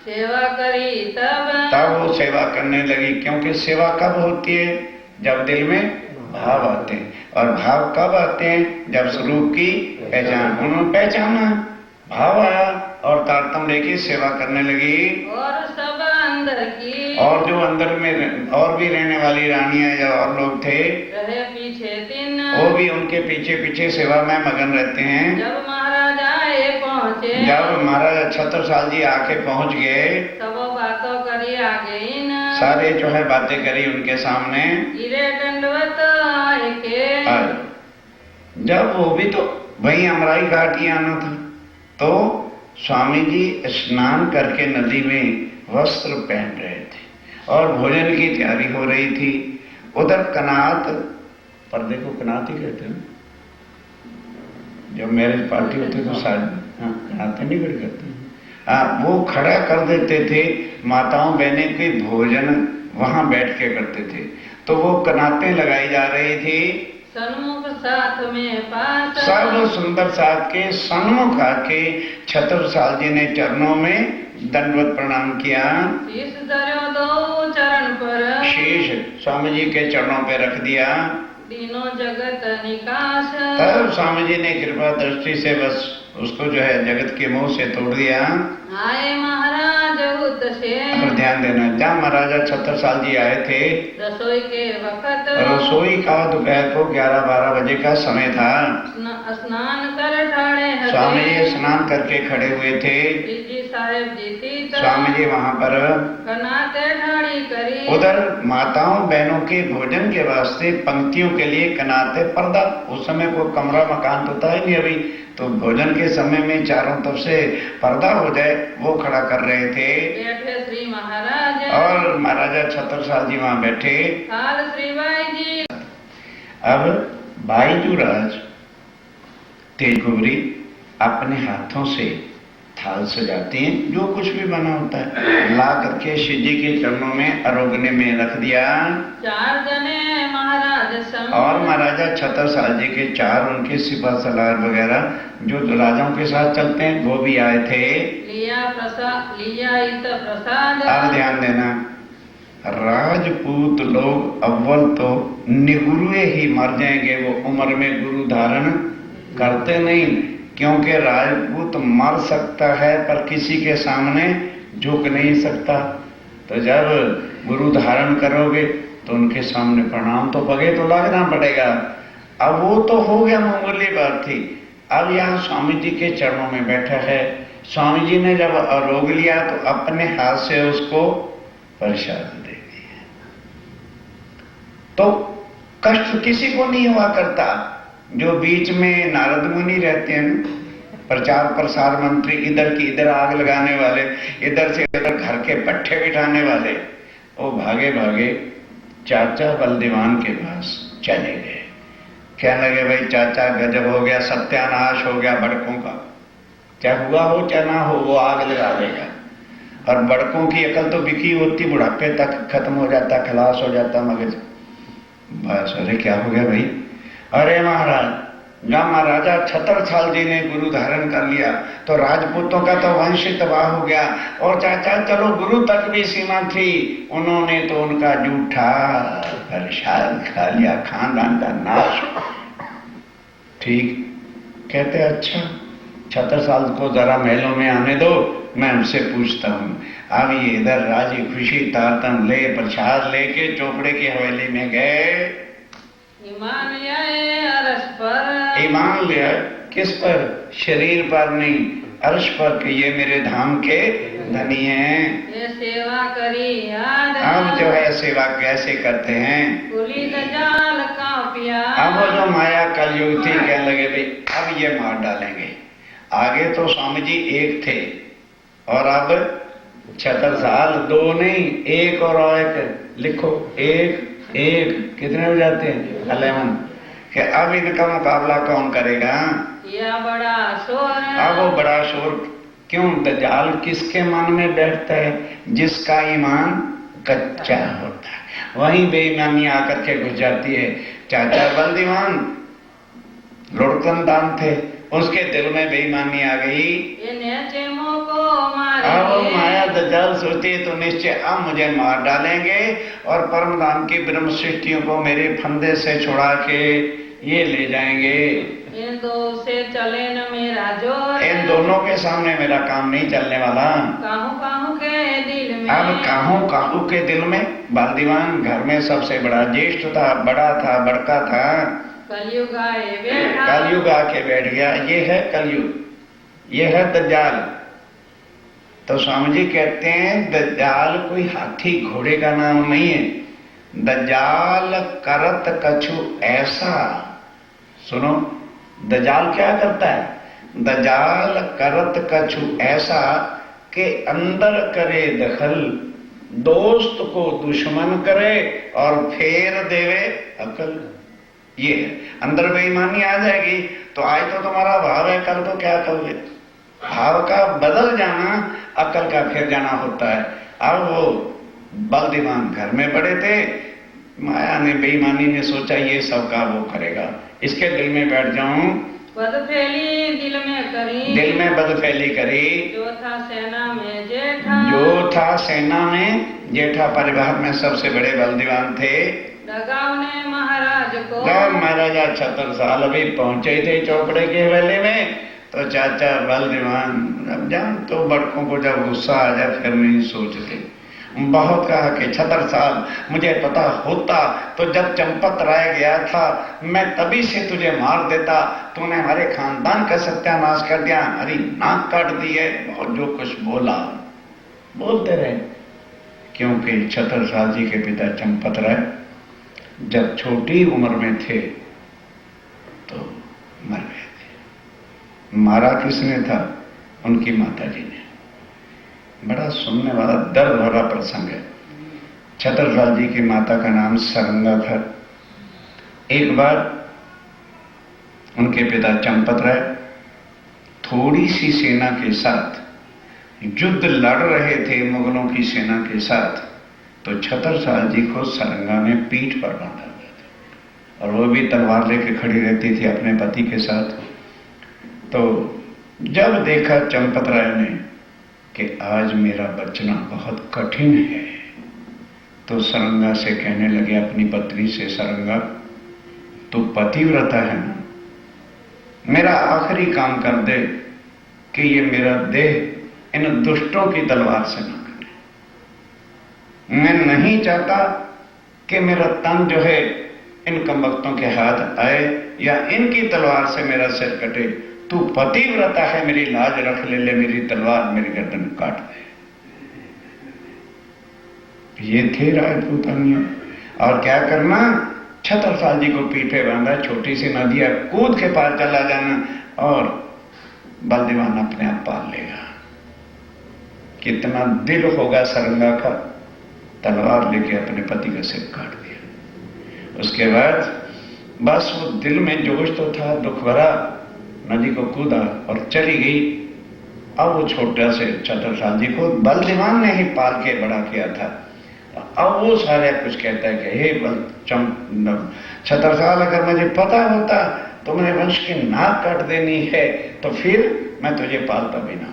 सेवा करी तब वो सेवा करने लगी, क्योंकि सेवा कब होती है? जब दिल में भाव आते हैं। और भाव कब आते हैं? जब स्वरूप की पहचान। उन्होंने पहचाना, भाव आया और तारतम लेके सेवा करने लगी। और सब अंदर की, और जो अंदर में और भी रहने वाली रानियां या और लोग थे, रहे पीछे दिन, वो भी उनके पीछे पीछे सेवा में मगन रहते हैं। जब महाराजा आए पहुँचे, जब महाराजा छत्रसाल जी आके पहुंच गए, सब बातों करी आगे इन, सारे जो है बातें करी उनके सामने। गिरे दंडवत आए के। जब वो भी तो वही अमराई घाट ही आना था, तो स्वामी जी स्नान करके नदी में वस्त्र पहन रहे थे और भोजन की तैयारी हो रही थी। उधर कनात, पर्दे को कनात ही कहते हैं, जब मैरिज पार्टी होती तो शायद कनाते नहीं कर करते, वो खड़ा कर देते थे। माताओं बहनें के भोजन वहां बैठ के करते थे, तो वो कनातें लगाई जा रही थी। सन्मुख साथ में पास, सर्व सुंदर साथ के सन्मुख आके छत्रसाल जी ने चरणों में दंडवत प्रणाम किया। शीश धर्यो दो चरण पर, शीश स्वामी जी के चरणों पे रख दिया। तीनों जगत निकास, तब स्वामी जी ने कृपा दृष्टि से बस उसको जो है जगत के मुंह से तोड़ दिया। आए महाराज उत से, पर ध्यान देना, जहाँ महाराजा छत्रसाल जी आए थे, रसोई के वक्त, रसोई का दोपहर को 11-12 बजे का समय था। स्नान कर ठाड़े हते, स्वामी जी स्नान करके खड़े हुए थे। जी साहेब जी थी, स्वामी जी वहां पर कनाते ठाड़ी करी। उधर माताओं बहनों के भोजन के वास्ते पंक्तियों के लिए कनाते पर्दा, उस समय कोई कमरा मकान तो था ही नहीं अभी, तो भोजन के समय में चारों तरफ से पर्दा हो जाए वो खड़ा कर रहे थे। बैठे श्री महाराज, और महाराजा छत्रसाल जी वहां बैठे। काल श्री बाई जी। अब बाईजूराज तेजगोबरी अपने हाथों से थाल सजाती हैं, जो कुछ भी बना होता है ला करके शिव जी के चरणों में अरोगने में रख दिया। 4 जने महाराज संग, और महाराजा छत्रसाल जी के 4 उनके सिपा सलार वगैरह जो राजाओं के साथ चलते हैं वो भी आए थे। लिया प्रसाद, लिया इत प्रसाद। अब ध्यान देना, राजपूत लोग अव्वल तो निगुरुए ही मर जाएंगे, वो उम्र में गुरु धारण करते नहीं, क्योंकि राजपूत मर सकता है पर किसी के सामने झुक नहीं सकता। तो जब गुरु धारण करोगे तो उनके सामने प्रणाम तो पगे तो लगना पड़ेगा। अब वो तो हो गया, मामूली बात थी। अब यहाँ स्वामी जी के चरणों में बैठा है, स्वामी जी ने जब रोग लिया तो अपने हाथ से उसको प्रसाद दे दिया। तो कष्ट किसी को नहीं हुआ करता। जो बीच में नारद मुनि रहते हैं, प्रचार प्रसार मंत्री, इधर की इधर आग लगाने वाले, इधर से इधर घर के पट्टे बिठाने वाले, वो भागे भागे चाचा बलदेवान के पास चले गए। कहने लगे, भाई चाचा गजब हो गया, सत्यानाश हो गया बड़कों का, चाहे हुआ हो चाहे ना हो, वो आग लगा देगा। और बड़कों की अकल तो बिकी होती, बुढ़ापे तक खत्म हो जाता, खलास हो जाता मगज। बस, अरे क्या हो गया भाई? अरे महाराज, जब महाराजा छत्रसाल जी ने गुरु धारण कर लिया तो राजपूतों का तो वंश तबाह हो गया। और चाचा चलो गुरु तक भी सीमा थी, उन्होंने तो उनका जूठा प्रसाद खा लिया, खानदान का नाश। ठीक कहते, अच्छा छत्रसाल को जरा महलों में आने दो, मैं उनसे पूछता हूँ। अब ये इधर राजी खुशी तारतम ले प्रसाद लेके चोपड़े की हवेली में गए। ईमान लिया अर्श पर, ईमान लिया किस पर? शरीर पर नहीं, अर्श पर, कि ये मेरे धाम के धनी हैं। ये सेवा करी याद, अब जो है सेवा कैसे करते हैं? कुली दजाल का प्यार। अब वो जो माया कलयुग थी, कहने लगे भाई अब ये मार डालेंगे। आगे तो स्वामी जी एक थे, और अब 76 साल, 2 नहीं, 1 और 1 लिखो, 1 1 कितने हो जाते हैं? 11। कि अब इनका मुकाबला कौन करेगा? या बड़ा शोर। अब वो बड़ा शोर क्यों? दज्जाल किसके मन में बैठता है? जिसका ईमान कच्चा होता है, वहीं बेईमानी आकर के घुस जाती है। चाचा बलदीवान लुढ़कनदान थे, उसके दिल में बेईमानी आ गई। अब माया दज्जाल सोचती है तो निश्चय अब मुझे मार डालेंगे और परमधाम की ब्रह्म सृष्टियों को मेरे फंदे से छुड़ा के ये ले जाएंगे। इन दो से चले न मेरा जोर, इन दोनों के सामने मेरा काम नहीं चलने वाला। काहू काहू के दिल में, अब काहू काहू के दिल में बलदीवान घर में सबसे बड़ा ज्येष्ठ था, बड़ा था, बड़का था। कलयुग आए बैठा, कलयुग आके बैठ गया। ये है कलयुग, ये है दज्जाल। तो स्वामी जी कहते हैं दज्जाल कोई हाथी घोड़े का नाम नहीं है। दज्जाल करत कछु ऐसा, सुनो, दज्जाल क्या करता है? दज्जाल करत कछु ऐसा के अंदर करे दखल, दोस्त को दुश्मन करे और फेर देवे अकल। ये अंदर बेईमानी आ जाएगी तो आज तो तुम्हारा भाव है, कल तो क्या करोगे? भाव का बदल जाना अकल का फिर जाना होता है। अब वो बलदीवान घर में बड़े थे, माया ने बेईमानी ने सोचा ये सब का वो करेगा, इसके दिल में बैठ जाऊं। बदफैली दिल में करी, दिल में बदफैली करी। जो था सेना में जेठा, जो था सेना में जेठा, परिवार में सबसे बड़े बलदीवान थे। लगाव ने महाराज को, महाराजा 76 साल अभी पहुंचे थे चौपड़े के वेले में, तो चाचा बलदीवान अब जान तो बड़कों को जब गुस्सा आ जाए फिर नहीं सोचते। बहुत कहा कि 76 साल मुझे पता होता तो जब चंपत राय गया था मैं तभी से तुझे मार देता। तूने हमारे खानदान का सत्यानाश कर दिया, हमारी नाक काट दी है। और जो कुछ बोला बोलते रहे, क्योंकि 76 साल जी के पिता चंपत राय जब छोटी उम्र में थे तो मर गए थे। मारा किसने था? उनकी माता जी ने। बड़ा सुनने वाला दर्द भरा प्रसंग है। 76 साल जी की माता का नाम सरंगा था। एक बार उनके पिता चंपत राय थोड़ी सी सेना के साथ युद्ध लड़ रहे थे मुगलों की सेना के साथ, तो 76 साल जी को सरंगा ने पीठ पर बांधा हुआ था और वो भी तलवार लेके खड़ी रहती थी अपने पति के साथ। तो जब देखा चंपत राय ने कि आज मेरा बचना बहुत कठिन है, तो सरंगा से कहने लगे अपनी पत्नी से, सरंगा तू पतिव्रता है ना, मेरा आखिरी काम कर दे कि ये मेरा देह इन दुष्टों की तलवार से ना कटे। मैं नहीं चाहता कि मेरा तन जो है इन कमबख्तों के हाथ आए या इनकी तलवार से मेरा सिर कटे। तू पतिव्रता है, मेरी लाज रख ले मेरी तलवार मेरी गर्दन काट दे। ये थे राजपूतानियों। और क्या करना? 76 साल जी को पीठे बांधा, छोटी सी नदी है, कूद के पार चला जाना और बलदीवान अपने आप पाल लेगा। कितना दिल होगा सरंगा का, तलवार लेके अपने पति का सिर काट दिया। उसके बाद बस वो दिल में जोश तो था, दुख भरा, नदी को कूदा और चली गई। अब वो छोटा से 76 साल जी को बलदीवान ने ही पाल के बड़ा किया था। अब वो सारे कुछ कहता है कि हे 76 साल, अगर मुझे पता होता तो मेरे वंश की नाक काट देनी है तो फिर मैं तुझे पालता भी ना।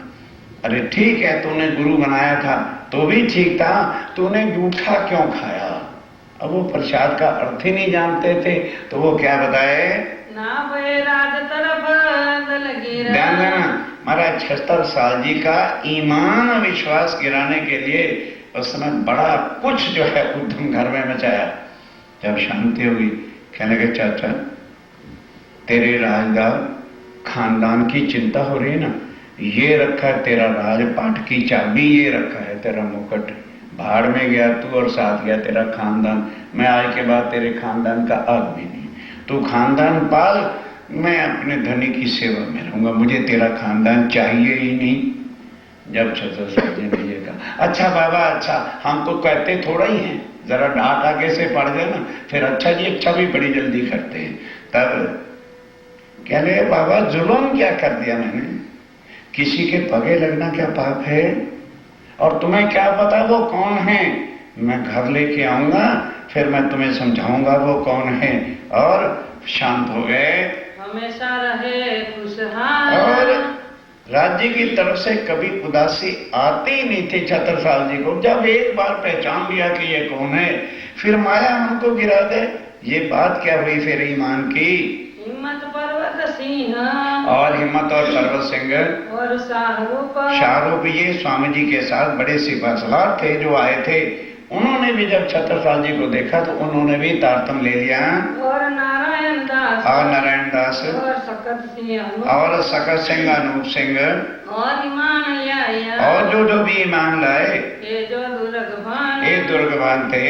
अरे ठीक है, तूने गुरु बनाया था तो भी ठीक था, तूने जूठा क्यों खाया? अब वो प्रसाद का अर्थ ही नहीं जानते थे, तो वो क्या बताए ना राज तरफ लगी। ध्यान देना, महाराज 76 साल जी का ईमान और विश्वास गिराने के लिए उसने बड़ा कुछ जो है उद्यम घर में मचाया। जब शांति होगी कहने लगे, चाचा तेरे राजदार खानदान की चिंता हो रही है ना, ये रखा है तेरा राजपाट की चाबी, ये रखा है तेरा मुकुट, भाड़ में गया तू और साथ गया तेरा खानदान। मैं आज के बाद तेरे खानदान का आदमी नहीं, तू खानदान पाल, मैं अपने धनी की सेवा में रहूंगा, मुझे तेरा खानदान चाहिए ही नहीं। जब छत्रसाल जी ने ये कहा, अच्छा बाबा अच्छा, हम तो कहते थोड़ा ही हैं, जरा डांट आगे से पड़ जाए ना, फिर अच्छा जी अच्छा भी बड़ी जल्दी करते हैं। तब कह रहे बाबा जुल्म क्या कर दिया मैंने, किसी के पगे लगना क्या पाप है, और तुम्हें क्या पता वो कौन है, मैं घर लेके आऊंगा फिर मैं तुम्हें समझाऊंगा वो कौन है। और शांत हो गए। हमेशा रहे खुशहाल। और राज्य की तरफ से कभी उदासी आती ही नहीं थी छत्रसाल जी को। जब एक बार पहचान लिया कि ये कौन है, फिर माया हमको गिरा दे, ये बात क्या हुई फिर ईमान की। हिम्मत पर्वत सिंह और हिम्मत और पर्वत सिंह और शाहरुख ये स्वामी जी के साथ बड़े सिपा सलार थे जो आए थे, उन्होंने भी जब छत्रसाल जी को देखा तो उन्होंने भी तारतम ले लिया। और नारायण दास और सकत सिंह और सकत सिंह अनूप सिंह और ईमान लिया और जो भी ईमान लाए, ये जो दुर्गवान ये दुर्गवान थे।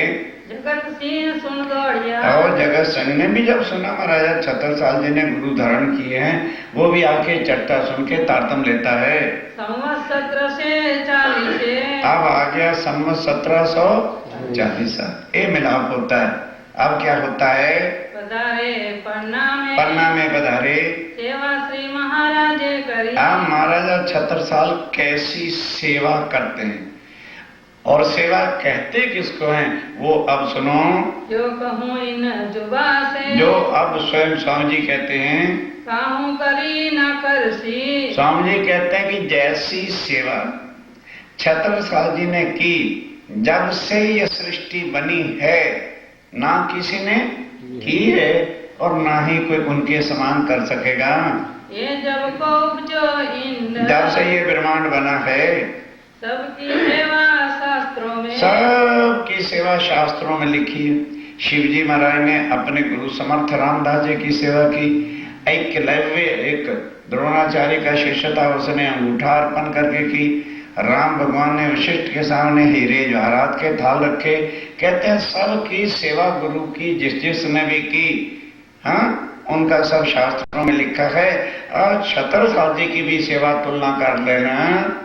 जगत सिंह सुन दौड़िया। और जगत सिंह ने भी जब सुना महाराजा छत्रसाल जी ने गुरु धारण किए हैं, वो भी आके चट्टा सुन के तारतम लेता है। संवत 1740 अब आ गया संवत 1740। ये मिलाप होता है। अब क्या होता है, पधारे पन्ना में पधारे सेवा श्री महाराजे करी। अब महाराजा छत्रसाल कैसी सेवा करते हैं, और सेवा कहते किसको हैं वो अब सुनो। जो कहूँ इन जुबा से, जो अब स्वयं स्वामी जी कहते हैं, काहू करी न करसी। स्वामी जी कहते हैं कि जैसी सेवा छत्रसाल जी ने की, जब से ये सृष्टि बनी है ना किसी ने की है और ना ही कोई उनके समान कर सकेगा। ये जब को उपजो इंद्र, जब से ये ब्रह्मांड बना है, सबकी सेवा शास्त्रों में, सबकी सेवा शास्त्रों में लिखी है। शिव जी महाराज ने अपने गुरु समर्थ रामदास जी की सेवा की। एकलव्य एक द्रोणाचार्य का शिष्य था, उसने अंगूठा अर्पण करके की। राम भगवान ने वशिष्ठ के सामने हीरे जवाहरात के थाल रखे। कहते हैं सबकी सेवा गुरु की जिस जिसने भी की, हाँ उनका सब शास्त्रों में लिखा है। और छत्रसाल जी की भी सेवा तुलना कर लेना।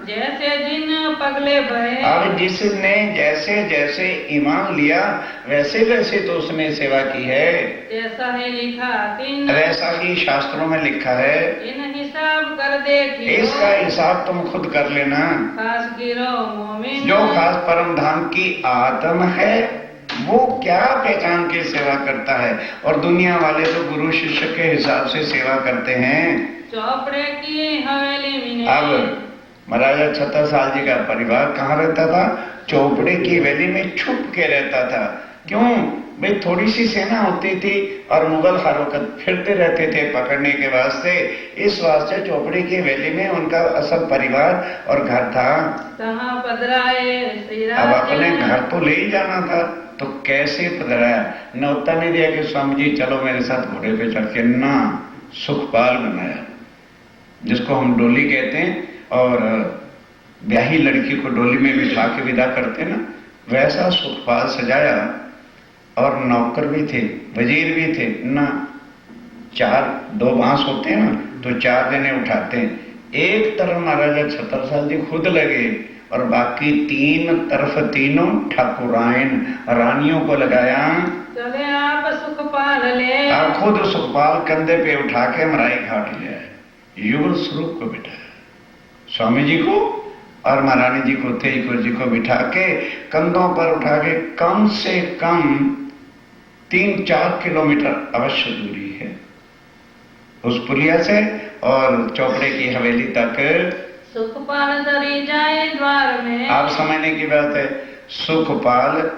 जैसे जिन पगले भरे, अब जिसने जैसे जैसे ईमान लिया वैसे वैसे तो उसने सेवा की है, ऐसा ही लिखा तीन, वैसा ही शास्त्रों में लिखा है। इन हिसाब कर देखियो, इसका हिसाब तुम खुद कर लेना। खास गिरो मोमिन, जो खास परम धाम की आत्म है वो क्या पहचान के सेवा करता है, और दुनिया वाले तो गुरु शिष्य के हिसाब से सेवा करते हैं। चौपड़े की हवेली में। अब महाराजा छत्रसाल जी का परिवार कहाँ रहता था, चौपड़े की हवेली में छुप के रहता था। क्यों भाई, थोड़ी सी सेना होती थी और मुगल हरकत फिरते रहते थे पकड़ने के वास्ते, इस वास्ते चौपड़े की हवेली में उनका सब परिवार और घर था। कहाँ पधराए श्री अब राम अपने घर तो ले ही जाना था, तो कैसे पधराया, न्योता नहीं दिया कि स्वामी जी चलो मेरे साथ घोड़े पे चढ़ के, ना सुखपाल बनाया, जिसको हम डोली कहते हैं, और ब्याही लड़की को डोली में बिठा के विदा करते ना, वैसा सुखपाल सजाया। और नौकर भी थे, वजीर भी थे ना, दो बांस होते हैं ना, तो 4 जने उठाते हैं। एक तरफ महाराजा छत्रसाल जी खुद लगे और बाकी 3 तरफ तीनों ठाकुरायन रानियों को लगाया। चले आप सुखपाल ले, और खुद सुखपाल कंधे पे उठा के मराई घाट लिया, युगल स्वरूप को बिठाया, स्वामी जी को और महारानी जी को, तेईकुर जी को बिठा के कंधों पर उठा के, कम से कम 3-4 किलोमीटर अवश्य दूरी है उस पुलिया से और चौपड़े की हवेली तक। सुखपाल दरी जाए द्वार में। आप समझने की बात है, सुखपाल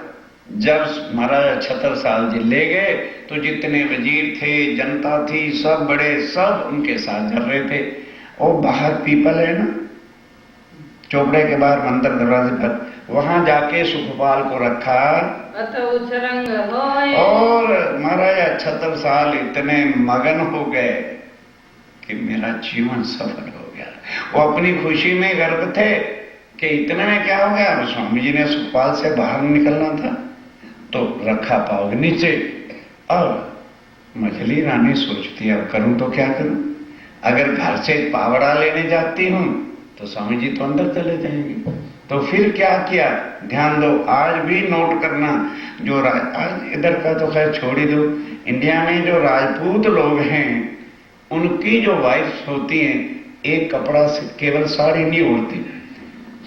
जब महाराजा छत्रसाल जी ले गए तो जितने वजीर थे, जनता थी, सब बड़े, सब उनके साथ चल रहे थे। और बाहर पीपल है ना, चौपड़े के बाहर मंदिर दरवाजे पर, वहां जाके सुखपाल को रखा। और महाराजा छत्रसाल इतने मगन हो गए कि मेरा जीवन सफल हो गया। वो अपनी खुशी में गर्व थे कि इतने में क्या हो गया, स्वामी जी ने सुखपाल से बाहर निकलना था तो रखा पाव नीचे। अब मछली रानी सोचती अब करूं तो क्या करूं, अगर घर से पावड़ा लेने जाती हूं तो स्वामी जी तो अंदर चले जाएंगे। तो फिर क्या किया, ध्यान दो, आज भी नोट करना, जो आज इधर का तो खैर छोड़ ही दो, इंडिया में जो राजपूत लोग हैं उनकी जो वाइफ होती हैं, एक कपड़ा से केवल साड़ी नहीं ओढ़ती,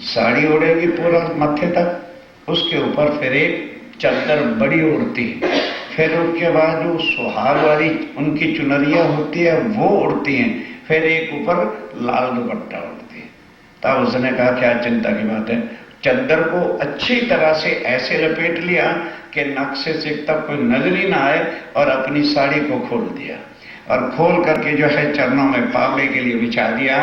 साड़ी ओढ़ेगी पूरा मत्थे तक, उसके ऊपर फिर एक चादर बड़ी ओढ़ती है, फिर उसके बाद जो सुहाग वाली उनकी चुनरिया होती है वो ओढ़ती हैं, फिर एक ऊपर लाल दुपट्टा ओढ़ती है। तब उसने कहा क्या चिंता की बात है, चादर को अच्छी तरह से ऐसे लपेट लिया कि नक्शे से तक कोई नजर ही ना आए, और अपनी साड़ी को खोल दिया, और खोल करके जो है चरणों में पावड़े के लिए बिछा दिया,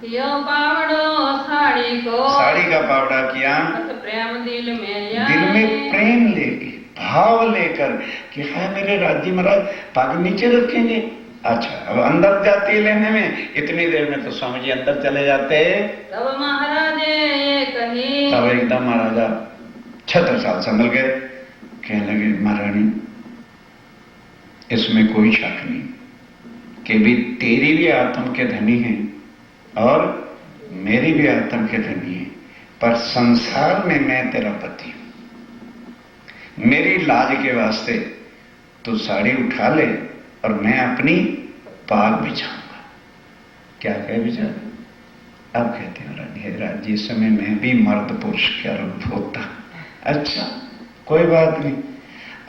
यो पावड़ो साड़ी को, साड़ी का पावड़ा किया, प्रेम दिल में प्रेम लेके, भाव लेकर कि हाय मेरे राज्य महाराज पग नीचे रखेंगे। अच्छा, अब अंदर जाती लेने में, इतनी देर में तो स्वामी जी अंदर चले जाते। तब महाराज ये कही, तब एकदम महाराजा छत्रसाल संभल गए, कहने लगे महारानी इसमें कोई शक नहीं कि भी तेरी भी आत्म के धनी है और मेरी भी आत्म के धनी है, पर संसार में मैं तेरा पति हूं, मेरी लाज के वास्ते तू साड़ी उठा ले और मैं अपनी पाग बिछाऊंगा। क्या कहे बिछा? अब कहते हैं राज इस समय मैं भी मर्द पुरुष क्या रूप होता। अच्छा कोई बात नहीं।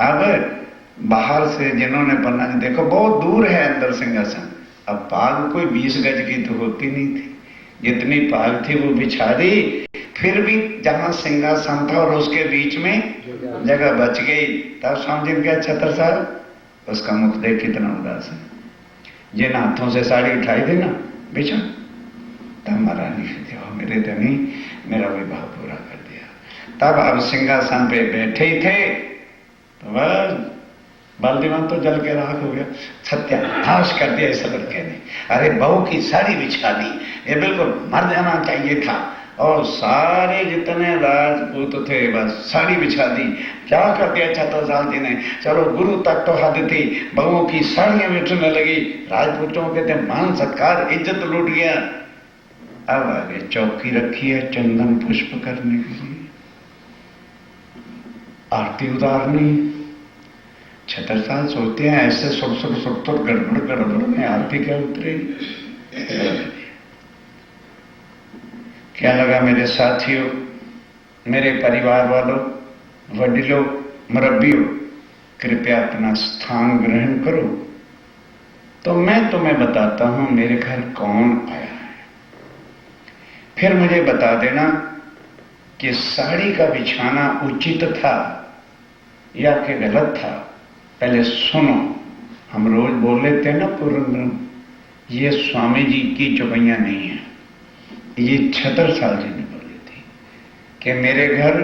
अब बाहर से जिन्होंने पन्ना, देखो बहुत दूर है अंदर सिंहासन, अब पाग कोई 20 गज की तो होती नहीं थी, जितनी पाग थी वो बिछा दी, फिर भी जहां सिंहासन था और उसके बीच में जगह बच गई। तब स्वामी जी क्या छत्रसाल, उसका मुख देख कितना उदास है, जिन हाथों से साड़ी उठाई थी ना बिछा, तब महारानी देखो मेरे धनी मेरा विवाह पूरा कर दिया। तब अब सिंहासन पे बैठे ही थे तो बस बलदीवान तो जल के राख हो गया, सत्यानाश कर दिया इस लड़के ने। अरे बहू की साड़ी बिछा दी, ये बिल्कुल मर जाना चाहिए था, और सारे जितने राजपूत थे बस साड़ी बिछा दी। क्या कर दिया छत्रसाल जी ने, चलो गुरु तक तो हद थी, बहुओं की साड़ियां बिछने लगी, राजपूतों के थे मान सत्कार इज्जत लूट गया। अब आगे चौकी रखी है चंदन पुष्प करने के लिए, आरती उतारनी। छत्रसाल सोचते हैं ऐसे सुट गड़बड़ में आरती क्या उतरेगी। क्या लगा मेरे साथियों, मेरे परिवार वालों, वडिलों, मुरब्बियों, कृपया अपना स्थान ग्रहण करो। तो मैं तुम्हें बताता हूं मेरे घर कौन आया है, फिर मुझे बता देना कि साड़ी का बिछाना उचित था या कि गलत था। पहले सुनो, हम रोज बोल लेते हैं ना पूर्ण ब्रह्म, ये स्वामी जी की चौपैया नहीं है, ये छत्रसाल जी ने बोली थी कि मेरे घर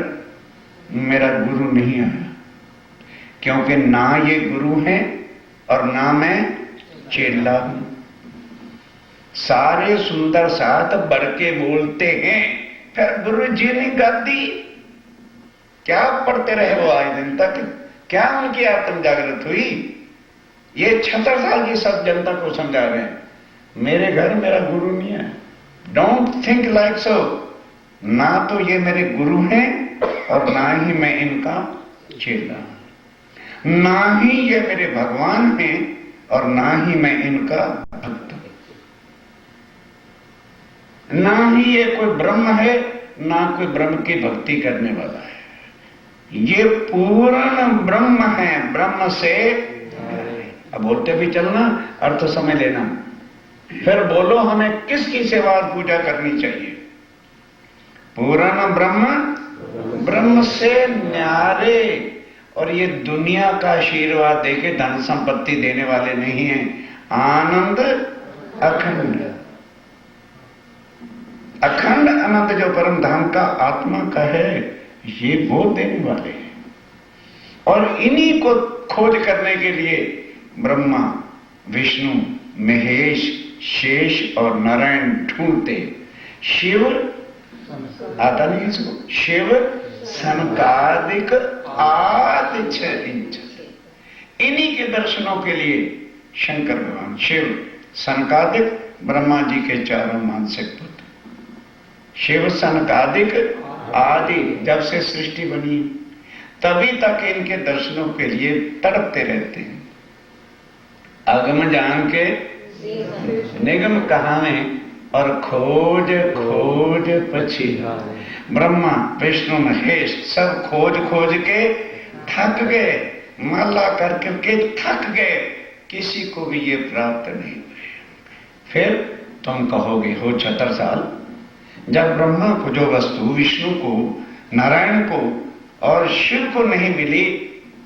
मेरा गुरु नहीं आया, क्योंकि ना ये गुरु है और ना मैं चेला हूं। सारे सुंदर साथ बढ़ के बोलते हैं, फिर गुरु जी ने गादी क्या पढ़ते रहे वो आज दिन तक, क्या उनकी आत्म जागृत हुई? ये 76 साल की सब जनता को समझा रहे हैं, मेरे घर मेरा गुरु नहीं है। Don't think like so. ना तो ये मेरे गुरु हैं और ना ही मैं इनका चेला, ना ही ये मेरे भगवान हैं और ना ही मैं इनका भक्त हूं, ना ही ये कोई ब्रह्म है ना कोई ब्रह्म की भक्ति करने वाला है। ये पूर्ण ब्रह्म है, ब्रह्म से। अब बोलते भी चलना, अर्थ समझ लेना, फिर बोलो हमें किसकी सेवा और पूजा करनी चाहिए। पूर्ण ब्रह्म, ब्रह्म से न्यारे, और ये दुनिया का आशीर्वाद देके धन संपत्ति देने वाले नहीं हैं, आनंद अखंड, अखंड अनंत जो परम धाम का आत्मा का है, ये वो देने वाले हैं। और इन्हीं को खोज करने के लिए ब्रह्मा, विष्णु, महेश, शेष और नारायण ढूंढते। शिव आता नहीं इसको, शिव सनकादिक आदि इंच, इन्हीं के दर्शनों के लिए शंकर भगवान शिव, सनकादिक ब्रह्मा जी के चारों मानसिक पुत्र, शिव सनकादिक आदि, जब से सृष्टि बनी तभी तक इनके दर्शनों के लिए तड़पते रहते हैं। अगम जान के निगम कहावे और खोज खोज पछी। ब्रह्मा विष्णु महेश सब खोज खोज के थक गए, माला करके थक गए, किसी को भी ये प्राप्त नहीं हुए। फिर तुम कहोगे हो छत्रसाल, जब ब्रह्मा को जो वस्तु विष्णु को, नारायण को और शिव को नहीं मिली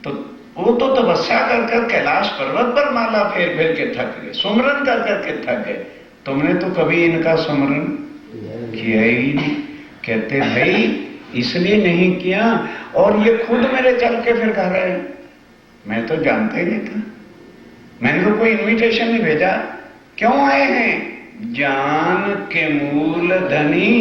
तो वो तो तपस्या कर कर कैलाश पर्वत पर माला फेर फेर के थक गए, सुमरन कर करके थक गए। तुमने तो कभी इनका सुमरन किया ही नहीं। कहते भाई इसलिए नहीं किया, और ये खुद मेरे चल के फिर कह रहे हैं, मैं तो जानता ही नहीं था, मैंने तो कोई इन्विटेशन नहीं भेजा। क्यों आए हैं? जान के मूल धनी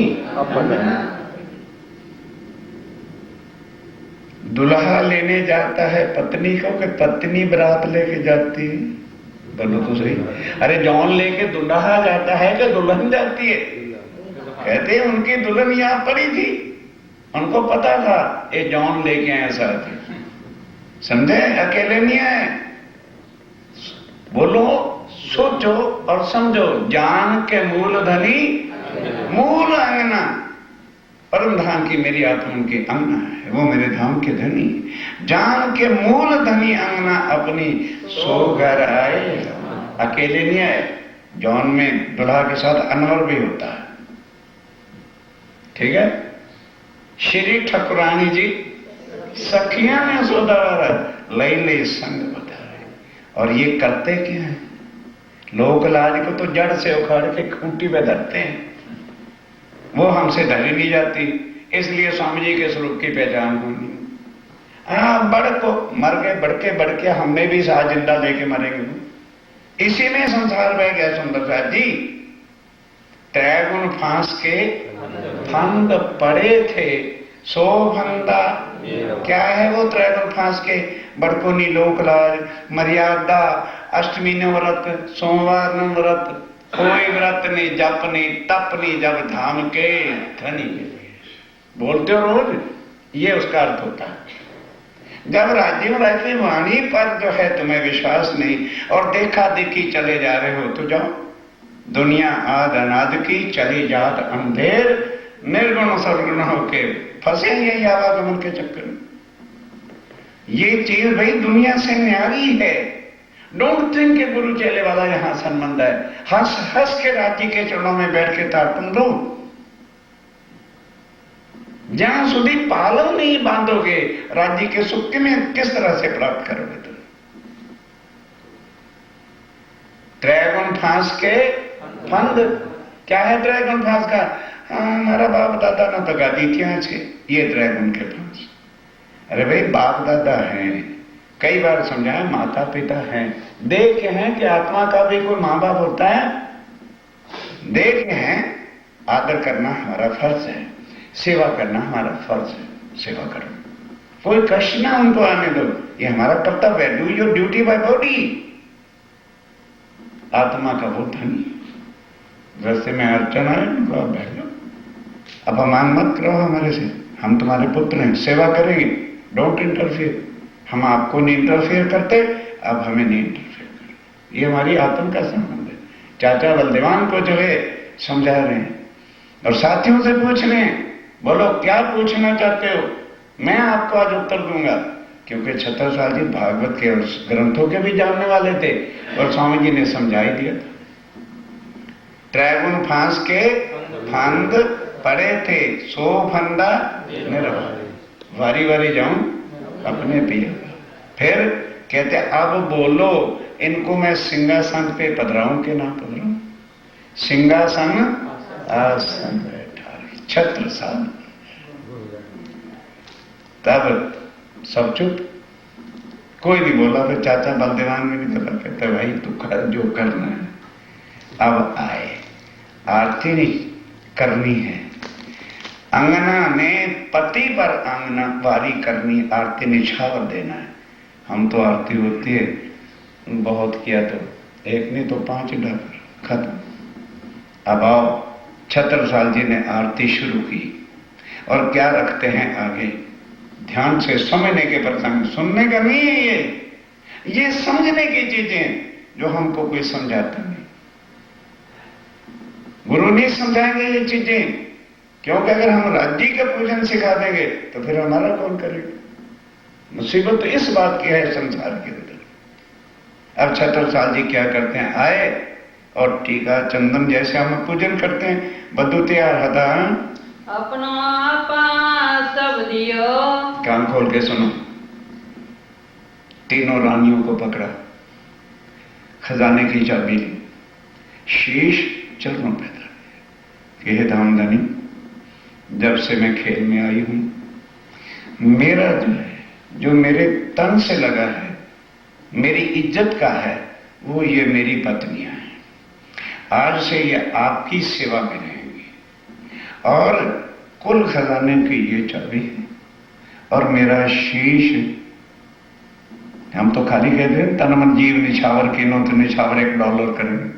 दुल्हा लेने जाता है पत्नी को कि पत्नी बारात लेके जाती है? बोलो तो सही। अरे जौन लेके दुल्हा जाता है कि दुल्हन जाती है? कहते हैं उनकी दुल्हन यहां पड़ी थी, उनको पता था ये जौन लेके आए साथ। समझे? अकेले नहीं आए। बोलो, सोचो और समझो। जान के मूल धनी मूल अंगना, परम धाम की मेरी आत्मा उनकी अंगना है, वो मेरे धाम के धनी। जान के मूल धनी अंगना अपनी सो घर आए। अकेले नहीं आए, जौन में दुल्हा के साथ अनवर भी होता है। ठीक है? श्री ठकुरानी जी सखिया ने सोदावारा लई लई संग बताए। और ये करते क्या है? लोक लाज को तो जड़ से उखाड़ के खूंटी पे धरते हैं, वो हमसे धरी नहीं जाती। इसलिए स्वामी जी के स्वरूप की पहचान होनी। बढ़ को मर गए, बढ़ के हमने भी साथ जिंदा लेके मरेंगे। इसी में संसार बह गया सुंदर साहब जी। त्रैगुण फांस के फंद पड़े थे, सो फंदा। क्या है वो त्रैगुण फांस के? बड़कोनी लोकलाज, मर्यादा, अष्टमी ने व्रत, सोमवार ने व्रत, कोई व्रत नहीं, जप नहीं, तप नहीं, जब धाम के धनी। बोलते हो रोज, ये उसका अर्थ होता है। जब राज्य में रहते वाणी पर जो है तुम्हें विश्वास नहीं और देखा देखी चले जा रहे हो तो जाओ। दुनिया आद अनाद की चली जात अंधेर, निर्गुण सर्वगुण होके फंसे यही आवागमन के चक्कर में। ये चीज भाई दुनिया से न्यारी है। डोंट थिंक के गुरु चेले वाला यहां संबंध है। हंस हंस के राज्य के चरणों में बैठ के ताड़पन दो। जहां सुधी पालव नहीं बांधोगे, राज्य के सुख में किस तरह से प्राप्त करोगे तुम? त्रैगुण फांस के फंद। क्या है त्रैगुण फांस का? हमारा बाप दादा ने तो गादी थी छे, ये त्रैगुण के फांस। अरे भाई बाप दादा हैं, कई बार समझाया, माता पिता हैं, देखे हैं कि आत्मा का भी कोई माँ बाप होता है, देखे हैं। आदर करना हमारा फर्ज है, सेवा करना हमारा फर्ज है, सेवा करो, कोई कष्ट ना उनको आने दो, ये हमारा कर्तव्य है। Do your duty by body. आत्मा का वो धनी। रस्ते में अर्चन आए, उनको आप बैठ जाओ, अपमान मत करो हमारे से, हम तुम्हारे पुत्र हैं, सेवा करेंगे, डोंट इंटरफियर। हम आपको नहीं इंटरफेयर करते, अब हमें नहीं इंटरफेयर करो। ये हमारी आत्म का संबंध है। चाचा बलदेवान को जो है समझा रहे हैं और साथियों से पूछ रहे हैं, बोलो क्या पूछना चाहते हो, मैं आपको आज उत्तर दूंगा। क्योंकि छत्रसाल जी भागवत के और ग्रंथों के भी जानने वाले थे और स्वामी जी ने समझा ही दिया था। त्रैगुण फांस के फंद पड़े थे, सो फंदा निरवा। वारी वारी जाऊं अपने पिया। फिर कहते अब बोलो, इनको मैं सिंहासन पे पधराऊं कि ना पधराऊं? सिंहासन आसन बैठा छत्रसाल। तब सब चुप, कोई नहीं बोला। फिर चाचा बलदेवान में निकला, कहते भाई तू कर जो करना है। अब आए, आरती नहीं करनी है, अंगना ने पति पर अंगना वारी करनी, आरती निछावर देना है। हम तो आरती होती है, बहुत किया तो एक नहीं तो 5 डाकर खत्म। अब आओ छत्रसाल जी ने आरती शुरू की और क्या रखते हैं आगे, ध्यान से समझने के प्रसंग, सुनने का नहीं है ये समझने की चीजें जो हमको कोई समझाता नहीं। गुरु नहीं समझाएंगे ये चीजें, क्योंकि अगर हम राज्य का पूजन सिखा देंगे तो फिर हमारा कौन करेगा। मुसीबत तो इस बात की है संसार के अंदर। अब छत्रसाल जी क्या करते हैं, आए और टीका चंदन जैसे हम पूजन करते हैं, बद्धू तैयार हता, अपनो आपा सब दियो। कान खोल के सुनो। तीनों रानियों को पकड़ा, खजाने की चाबी ली, शीश चरणों पे धर दिया। हे धामधनी, जब से मैं खेल में आई हूं, मेरा जो है, जो मेरे तन से लगा है, मेरी इज्जत का है, वो ये मेरी पत्नियां हैं। आज से ये आपकी सेवा में रहेंगी और कुल खजाने की ये चाबी है और मेरा शीश। हम तो खाली कहते हैं तन मन जीव निछावर कीनो तो निछावर $1 करेंगे।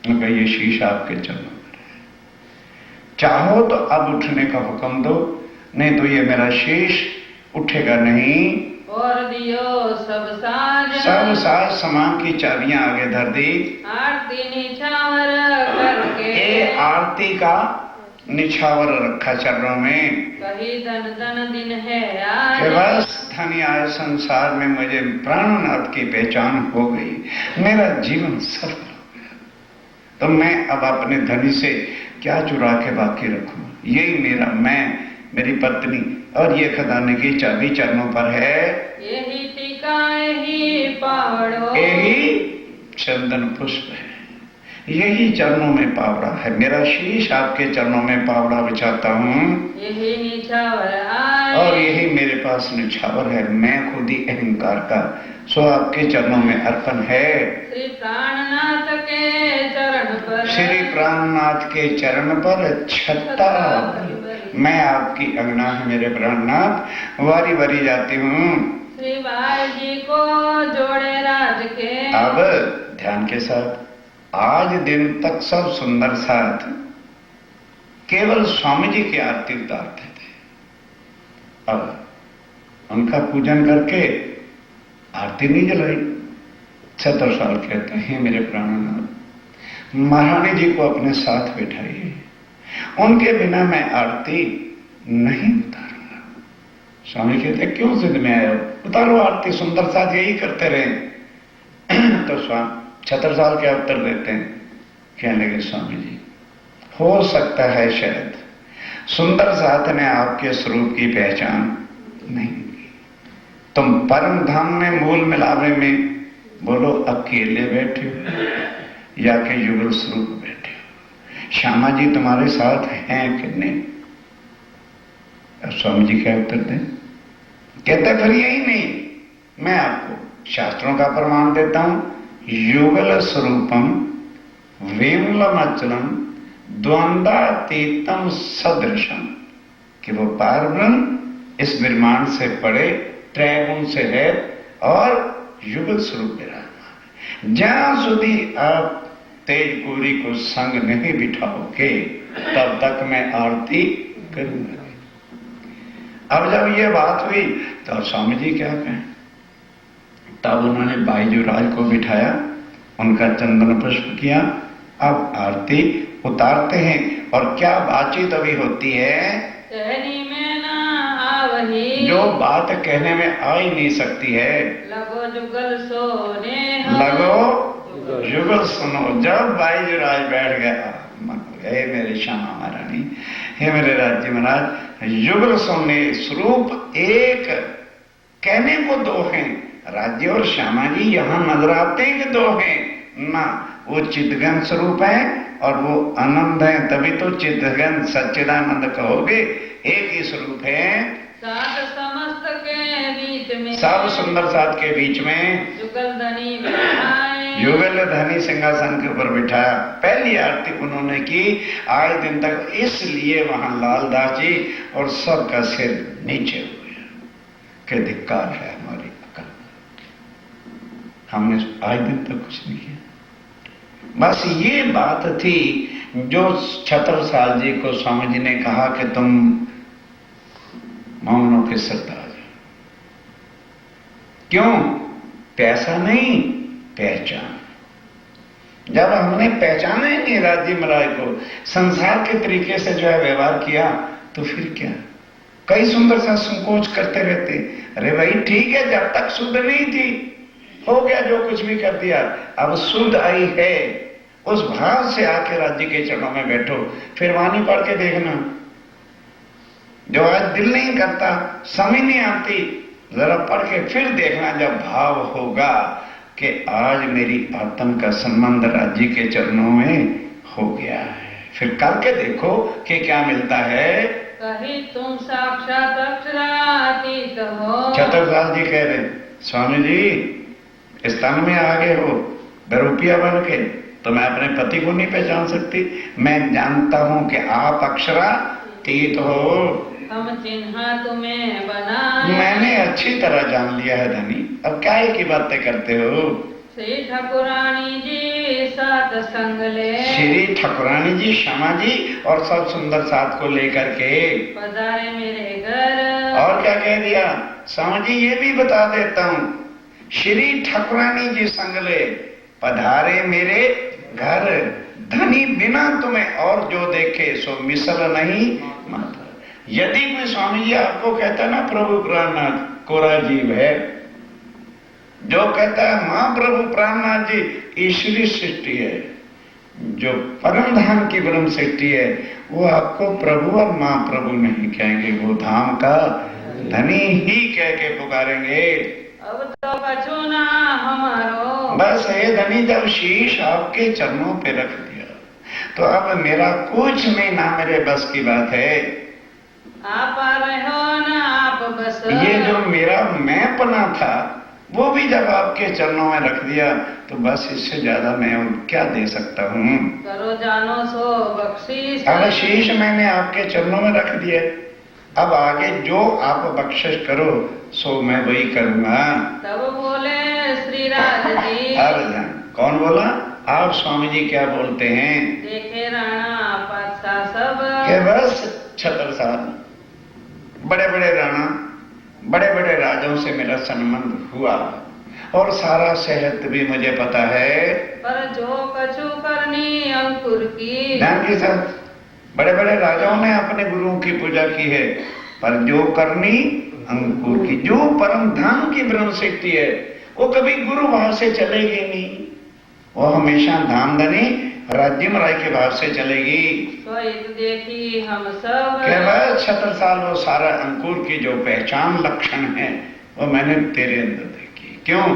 उनका ये शीश आपके चरणों पर है, चाहो तो अब उठने का हुक्म दो, नहीं तो ये मेरा शीश उठेगा नहीं। और दियो सब साज सामान की चाबियां आगे धर दी। आरती निछावर करके, ये आरती का निछावर रखा चरणों में। कही धन धन दिन है आज, कि बस धनी आए संसार में, मुझे प्राणनाथ की पहचान हो गई, मेरा जीवन सफल हो गया। तो मैं अब अपने धनी से क्या चुरा के बाकी रखूं, यही मेरा, मैं, मेरी पत्नी और ये खजाने की चाबी चरणों पर है। यही टीका यही पावड़ो, यही चंदन पुष्प है, यही चरणों में पावड़ा है। मेरा शीश आपके चरणों में पावड़ा बिछाता हूं, यही निछावर आए, और यही मेरे पास निछावर है। मैं खुद ही अहंकार का, सो आपके चरणों में अर्पण है। श्री प्राणनाथ के चरण पर, श्री प्राणनाथ के चरण पर छत्ता मैं आपकी अंगना है मेरे प्राणनाथ, वारी वारी जाती हूँ। श्री भाई जी को जोड़े राज के। अब ध्यान के साथ, आज दिन तक सब सुंदर साथ केवल स्वामी जी की आरती उतारते थे। अब उनका पूजन करके आरती नहीं जलाई। छत्रसाल कहते हैं मेरे प्राणनाथ, महारानी जी को अपने साथ बैठाइए, उनके बिना मैं आरती नहीं उतारूंगा। स्वामी कहते क्यों जिद में आए हो, उतारो आरती, सुंदर साथ यही करते रहे। तो स्वामी छत्रसाल क्या उत्तर देते हैं, कहने लगे स्वामी जी, हो सकता है शायद सुंदर साथ ने आपके स्वरूप की पहचान नहीं की। तुम परम धाम में मूल मिलावे में बोलो अकेले बैठे हो या के युगल स्वरूप बैठे हो, श्यामा जी तुम्हारे साथ हैं कि नहीं। अब स्वामी जी क्या उत्तर दें, कहते फिर यही नहीं, मैं आपको शास्त्रों का प्रमाण देता हूं, युगल स्वरूपम वेमलमचलम द्वंद्वातीतम सदृशम, कि वो पार ब्रह्म इस ब्रह्मांड से पड़े, त्रैगुण से है और युगल स्वरूप विराजमान। जहां સુધી आप तेजपुरी को संग नहीं बिठाओगे तब तक मैं आरती करूंगा। अब जब ये बात हुई तो स्वामी जी क्या कहें, तब उन्होंने बाईजूराज को बिठाया, उनका चंदन पुष्प किया। अब आरती उतारते हैं और क्या बातचीत अभी होती है, कहनी में ना आवही, जो बात कहने में आ ही नहीं सकती है। लगो जुगल सोने, लगो जुगल सुनो। जब बाईजूराज बैठ गया, हे मेरे श्यामा महारानी, हे मेरे राज्य महाराज, युगल सोने स्वरूप एक, कहने को दो हैं, राज्य और श्यामा जी यहां नजर आते हैं कि दो हैं ना, वो चिदघन स्वरूप है और वो आनंद है, तभी तो चिदघन सच्चिदानंद कहोगे, एक ही स्वरूप है। सात समस्त के बीच में, सब सुंदर सात के बीच में जुगल धनी बिठाए, युगल धनी सिंहासन के ऊपर बिठाया। पहली आरती उन्होंने की आज दिन तक, इसलिए वहां लालदास जी और सबका सिर नीचे हो गया कि धिक्कार है हमारी अकल, हमने आज दिन तक कुछ नहीं किया। बस ये बात थी जो छत्रसाल जी को स्वामी जी ने कहा कि तुम मोहनों के सरदार, क्यों? पैसा नहीं, पहचान। जब हमने पहचाना ही नहीं राज्य महाराज को, संसार के तरीके से जो है व्यवहार किया, तो फिर क्या? कई सुंदर सा संकोच करते रहते। अरे भाई ठीक है, जब तक शुद्ध नहीं थी, हो गया जो कुछ भी कर दिया, अब शुद्ध आई है, उस भाव से आके राज्य के चरणों में बैठो। फिर वाणी पढ़ के देखना, जो आज दिल नहीं करता, समझ नहीं आती, जरा पढ़ के फिर देखना, जब भाव होगा कि आज मेरी आत्म का संबंध राज्य के चरणों में हो गया है, फिर करके देखो कि क्या मिलता है। कही तुम साक्षात अक्षरातीत हो। छत्रसाल जी कह रहे, स्वामी जी इस तन में आ गए हो बरूपिया बन के, तो मैं अपने पति को नहीं पहचान सकती? मैं जानता हूं कि आप अक्षरातीत हो। हम चिन्ह तुम्हें बना। मैंने अच्छी तरह जान लिया है धनी, अब क्या एक ही बातें करते हो? श्री ठाकुरानी जी साथ संग ले। श्री ठाकुरानी जी, श्यामा जी और सब सुंदर साथ को लेकर के पधारे मेरे घर। और क्या कह दिया? स्वामी जी ये भी बता देता हूं, श्री ठाकुरानी जी संग ले, पधारे मेरे घर, धनी बिना तुम्हें और जो देखे सो मिसल नहीं माता। यदि कोई स्वामी जी आपको कहता ना प्रभु प्राणनाथ कोरा जीव है, जो कहता है महाप्रभु प्राणनाथ जी ईश्वरी सृष्टि है, जो परम धाम की ब्रह्म सृष्टि है, वो आपको प्रभु और महाप्रभु नहीं कहेंगे, वो धाम का धनी ही कह के पुकारेंगे। अब तो कछु ना हमारो। बस हे धनी, जब शीश आपके चरणों पे रख दिया, तो अब मेरा कुछ नहीं, ना मेरे बस की बात है। आप आ रहे हो ना आप बस। ये जो मेरा मैं पना था, वो भी जब आपके चरणों में रख दिया, तो बस इससे ज्यादा मैं क्या दे सकता हूँ? करो जानो सो बख्शीश। अब शीश मैंने आपके चरणों में रख दिया, अब आगे जो आप बख्शिश करो सो मैं वही करूंगा। तब बोले श्री राज जी। अर्जुन, कौन बोला? आप स्वामी जी क्या बोलते हैं? देखे राणा पातशाह सब। कि बस छत्रसाल, बड़े बड़े राणा, बड़े बड़े राजाओं से मेरा संबंध हुआ और सारा सहत भी मुझे पता है। पर जो कछु करनी अंकुर की। ध्यान के साथ, बड़े बड़े राजाओं ने अपने गुरुओं की पूजा की है, पर जो करनी अंकुर की, जो परम धाम की ब्रह्म शक्ति है, वो कभी गुरु भाव से चलेगी नहीं, वो हमेशा धाम धनी राज्य मराई के भाव से चलेगी। स्वहित देखी हम सब। केवल छत्रसाल, वो सारा अंकुर की जो पहचान लक्षण है, वो मैंने तेरे अंदर देखी। क्यों?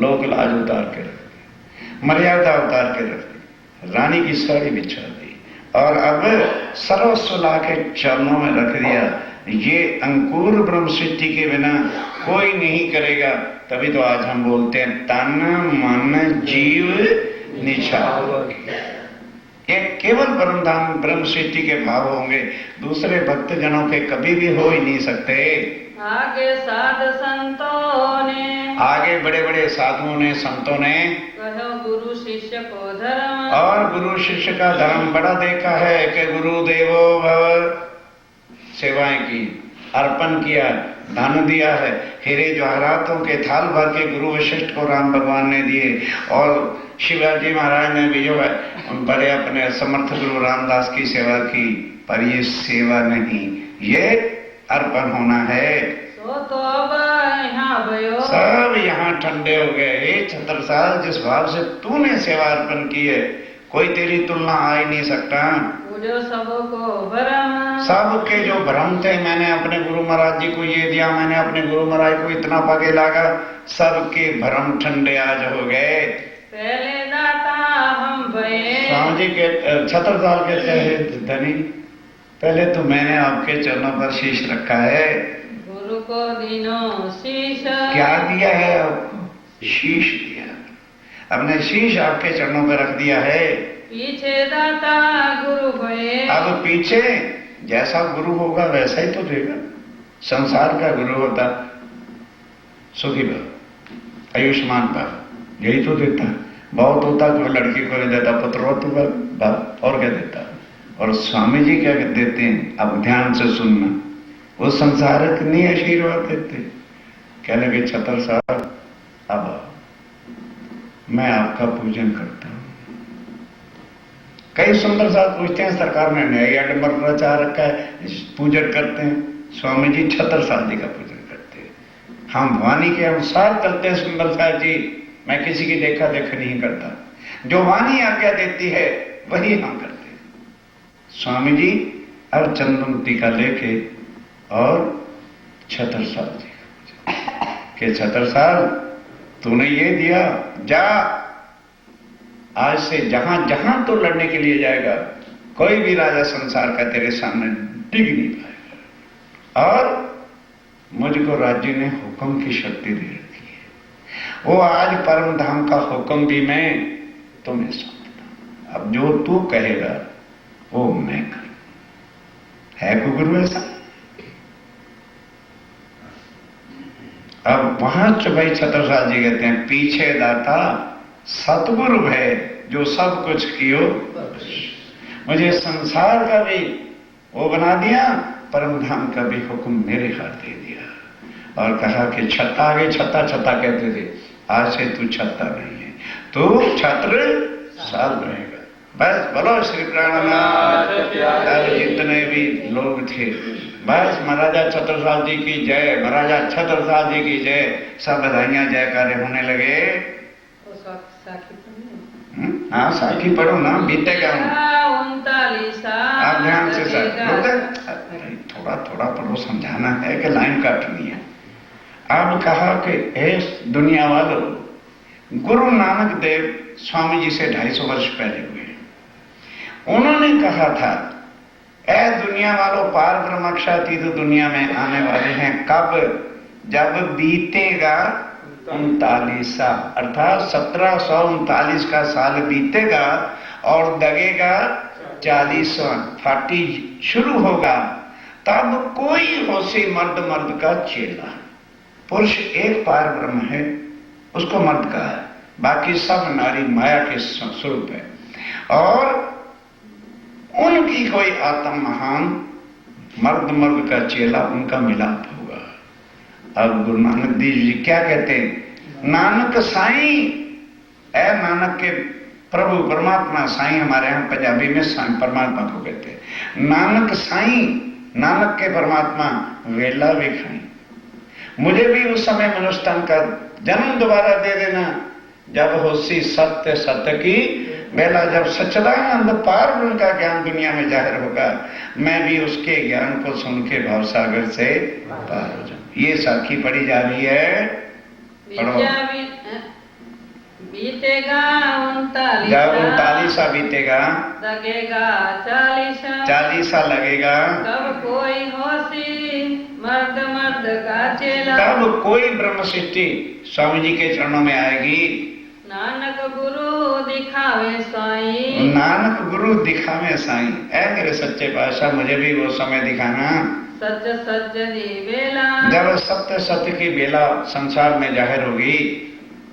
लोक लाज उतार के रख दी, मर्यादा उतार के रख दी, रानी की साड़ी बिछा दी, और अब सर्वस्व ला के चरणों में रख दिया। ये अंकुर ब्रह्म सृष्टि के बिना कोई नहीं करेगा। तभी तो आज हम बोलते हैं तन मन जीव निछाव। ये केवल परम धाम ब्रह्म सृष्टि के भाव होंगे, दूसरे भक्त जनों के कभी भी हो ही नहीं सकते। आगे साध संतों ने। आगे बड़े बड़े साधुओं ने, संतों ने कहो गुरु शिष्य को धर्म। और गुरु शिष्य का धर्म बड़ा देखा है कि गुरु देवो भव, सेवाएं की, अर्पण किया, धन दिया है, हीरे जवाहरातों के थाल भर के गुरु वशिष्ठ को राम भगवान ने दिए, और शिवाजी महाराज ने भी जो है बड़े अपने समर्थ गुरु रामदास की सेवा की। पर ये सेवा नहीं, ये अर्पण होना है। तो अब यहाँ भयो। सब यहाँ ठंडे हो गए। हे छत्रसाल, जिस भाव से तूने सेवा अर्पण की है, कोई तेरी तुलना आ ही नहीं सकता। जो सबको भरम। सबके जो भ्रम थे, मैंने अपने गुरु महाराज जी को ये दिया, मैंने अपने गुरु महाराज को इतना पगे लागा, सबके भ्रम ठंडे आज हो गए। पहले दाता हम भये। स्वामी जी के छत्रसाल कहते हैं धनी, पहले तो मैंने आपके चरणों पर शीश रखा है। गुरु को दिनों शीश। क्या दिया है आपको? शीश दिया। अपने शीश आपके चरणों पर रख दिया है। पीछे दाता गुरु भये। अब पीछे जैसा गुरु होगा वैसा ही तो देगा। संसार का गुरु होता सुखी भव, आयुष्मान भव, यही तो देता। बहुत होता कि वो लड़की को नहीं देता, पुत्रवत बाप और क्या देता। और स्वामी जी क्या देते हैं, अब ध्यान से सुनना, वो संसारक नहीं आशीर्वाद देते। कह लगे छतर साहब अब मैं आपका पूजन करता हूं। कई सुंदर साहब पूछते हैं सरकार ने न्याय आडम्बर रचा रखा है, पूजन करते हैं। स्वामी जी छतर साहब जी का पूजन करते हैं। हम वाणी के अनुसार चलते हैं सुंदर साहब जी, मैं किसी की देखा देख नहीं करता, जो वाणी आज्ञा देती है वही हम करते हैं। स्वामी जी और चंदन टीका लेके और छतर साहब जी के छतर साहब तूने ये दिया, जा आज से जहां जहां तो लड़ने के लिए जाएगा, कोई भी राजा संसार का तेरे सामने टिक नहीं पाएगा। और मुझको राज्य ने हुक्म की शक्ति दे रखी है, वो आज परम धाम का हुक्म भी मैं तुम्हें सौंपता। अब जो तू कहेगा वो मैं करूं। है को गुरु ऐसा? अब वहां भाई छतर साहब जी कहते हैं, पीछे दाता सतगुरु है जो सब कुछ कियो, मुझे संसार का भी वो बना दिया, परम धाम का भी हुक्म मेरे हाथ दे दिया। और कहा कि छत्ता, आगे छत्ता छत्ता कहते थे, आज से तू छत्ता नहीं है, तू छत्र साहब रहेगा। बस बोलो श्री प्राणनाथ। जितने भी लोग थे बस महाराजा छतर साहब जी की जय, महाराजा छतर साहब जी की जय, सब बधाइयां जयकारे होने लगे। हाँ साखी पढ़ो ना, बीतेगा। आप ध्यान से थोड़ा थोड़ा पढ़ो, समझाना है कि लाइन काटनी है। अब कहा कि हे दुनिया वालों, गुरु नानक देव स्वामी जी से 250 वर्ष पहले हुए। उन्होंने कहा था, ऐ दुनिया वालों, पार ब्रह्मक्षातीत दुनिया में आने वाले हैं। कब? जब बीतेगा 39 अर्थात 1739 का साल बीतेगा और लगेगा 40वां, 40 शुरू होगा, तब कोई होशी मर्द मर्द का चेला। पुरुष एक पार ब्रह्म है, उसको मर्द कहा है, बाकी सब नारी माया के स्वरूप है। और उनकी कोई आत्म महान मर्द मर्द का चेला, उनका मिलाप होगा। अब गुरु नानक देव जी क्या कहते हैं, नानक साईं, ऐ नानक के प्रभु परमात्मा, साईं हमारे यहाँ पंजाबी में साईं परमात्मा को कहते हैं। नानक साईं, नानक के परमात्मा वेला भी खाई, मुझे भी उस समय मनुष्य तन का जन्म दोबारा दे देना, जब होशी सत्य सत्य की बेला, जब सच्चिदानंद पार ब्रह्म का ज्ञान दुनिया में जाहिर होगा, मैं भी उसके ज्ञान को सुन के भवसागर से पार हो जाऊं। ये साखी पढ़ी जा रही है, पढ़ो। बीतेगा 39, जब 39 बीतेगा, लगेगा 40, 40 लगेगा, तब कोई होशी मर्द मर्द का चेला, तब कोई ब्रह्म सृष्टि स्वामी जी के चरणों में आएगी। नानक गुरु दिखावे साईं, नानक गुरु दिखावे साईं। ऐ मेरे सच्चे पातशाह, मुझे भी वो समय दिखाना, सच सच दी बेला, जब सत्य सत्य की बेला संसार में जाहिर होगी।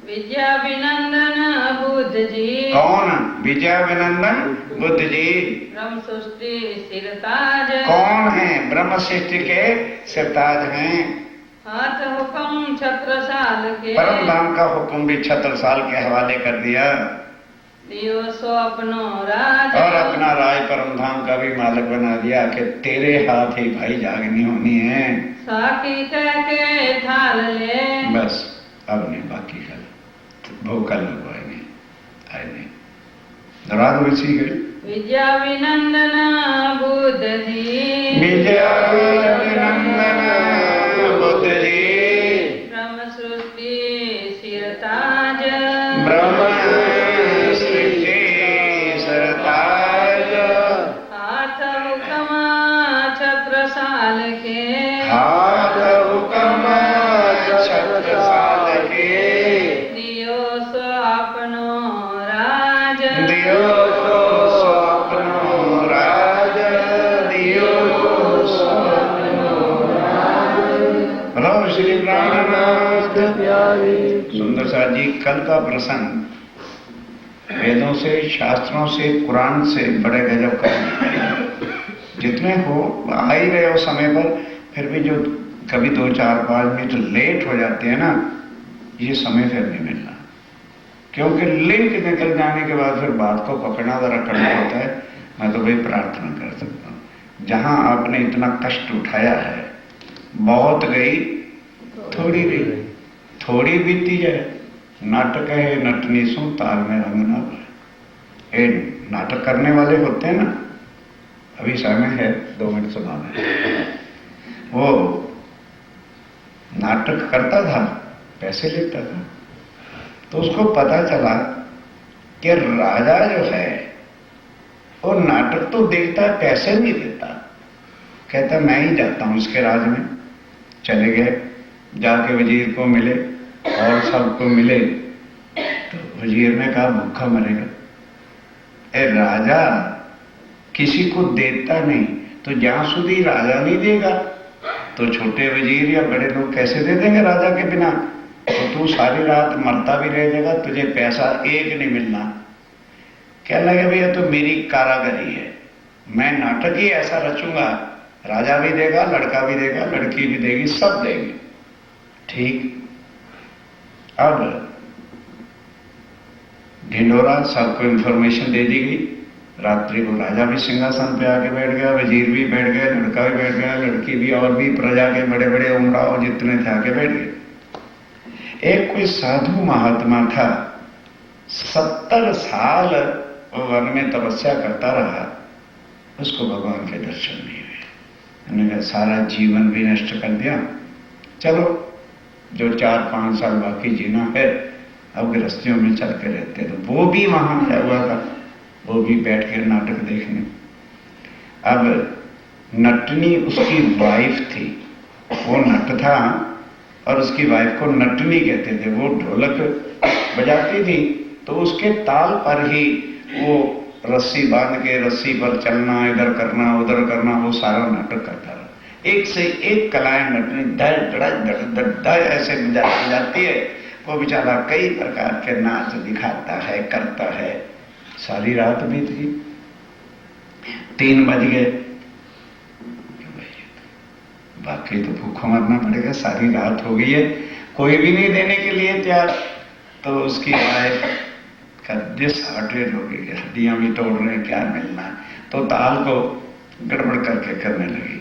विद्या विनंदन बुद्ध जी, कौन? विद्या विनंदन बुद्ध जी। ब्रह्म सृष्टि सिरताज, कौन है? ब्रह्म सृष्टि के सिरताज हैं। हाथ हुक्म छत्रसाल के, परम धाम का हुक्म भी छत्रसाल के हवाले कर दिया। दियो सो अपनो राज, और अपना राज परम धाम का भी मालिक बना दिया कि तेरे हाथ ही भाई जागनी होनी है। साकी कह के थाल ले, बस अब नहीं, बाकी कल भूखा लोग आए नहीं, रात बची गई। विद्या विनंदन बुद्ध जी, विद्या विनंदन बुद्ध जी, ब्रह्म सृष्टि सिरताज, ब्रह्म सृष्टि सिरताज, हाथ हुक्म छत्रसाल के, हाथ हुक्म छत्रसाल के, दियो सो अपनो राज, दियो सो अपनो राज, दियो सो अपनो राज। बोलो श्री प्राणनाथ प्यारे। सुंदर साहब जी, कल का प्रसंग वेदों से, शास्त्रों से, कुरान से बड़े गजब कर जितने हो आ ही रहे हो समय पर, फिर भी जो कभी 2-4-5 मिनट लेट हो जाते हैं ना, ये समय फिर नहीं मिलना, क्योंकि लिंक निकल जाने के बाद फिर बात को पकड़ना जरा करना होता है। मैं तो भाई प्रार्थना कर सकता हूँ, जहां आपने इतना कष्ट उठाया है, बहुत गई थोड़ी रही, थोड़ी बीती जाए। नाटक है नटनी सो ताल में रंग ना भरे। ये नाटक करने वाले होते हैं ना, अभी समय है 2 मिनट सुनाना है। वो नाटक करता था, पैसे लेता था, तो उसको पता चला कि राजा जो है वो नाटक तो देखता है, पैसे नहीं देता। कहता मैं ही जाता हूं इसके राज में। चले गए, जाके वजीर को मिले और सबको मिले, तो वजीर ने कहा भूखा मरेगा। राजा किसी को देता नहीं, तो जहां સુધી राजा नहीं देगा तो छोटे वजीर या बड़े लोग कैसे दे देंगे राजा के बिना। तो तू सारी रात मरता भी रह जाएगा, तुझे पैसा एक नहीं मिलना। कहने लगे भैया तो मेरी कारागरी है, मैं नाटक ही ऐसा रचूंगा, राजा भी देगा, लड़का भी देगा, लड़की भी देगी, सब देंगे। ठीक, अब ढिंडोरा सबको इंफॉर्मेशन दे दी गई। रात्रि को राजा भी सिंहासन पे आके बैठ गया, वजीर भी बैठ गया, लड़का भी बैठ गया, लड़की भी, और भी प्रजा के बड़े बड़े उमराव जितने थे आके बैठ गए। एक कोई साधु महात्मा था, 70 साल वन में तपस्या करता रहा, उसको भगवान के दर्शन नहीं हुए। उन्होंने सारा जीवन भी नष्ट कर दिया, चलो जो 4-5 साल बाकी जीना है अब गृहस्थियों में चल के रहते। तो वो भी वहां आया हुआ था, वो भी बैठ के नाटक देखने। अब नटनी उसकी वाइफ थी, वो नट था और उसकी वाइफ को नटनी कहते थे। वो ढोलक बजाती थी तो उसके ताल पर ही वो रस्सी बांध के रस्सी पर चलना, इधर करना उधर करना, वो सारा नाटक करता रहा। एक से एक कलाएं नटनी धड़ ऐसे बजाती जाती है। वो बेचारा कई प्रकार के नाच दिखाता है, करता है। सारी रात बीत गई, 3 बज गए, बाकी तो भूखों मरना पड़ेगा, सारी रात हो गई है, कोई भी नहीं देने के लिए तैयार। तो उसकी वाइफ का डिसहार्टेड हो गई, हड्डियां भी तोड़ रहे हैं, क्या मिलना है। तो ताल को गड़बड़ करके करने लगी।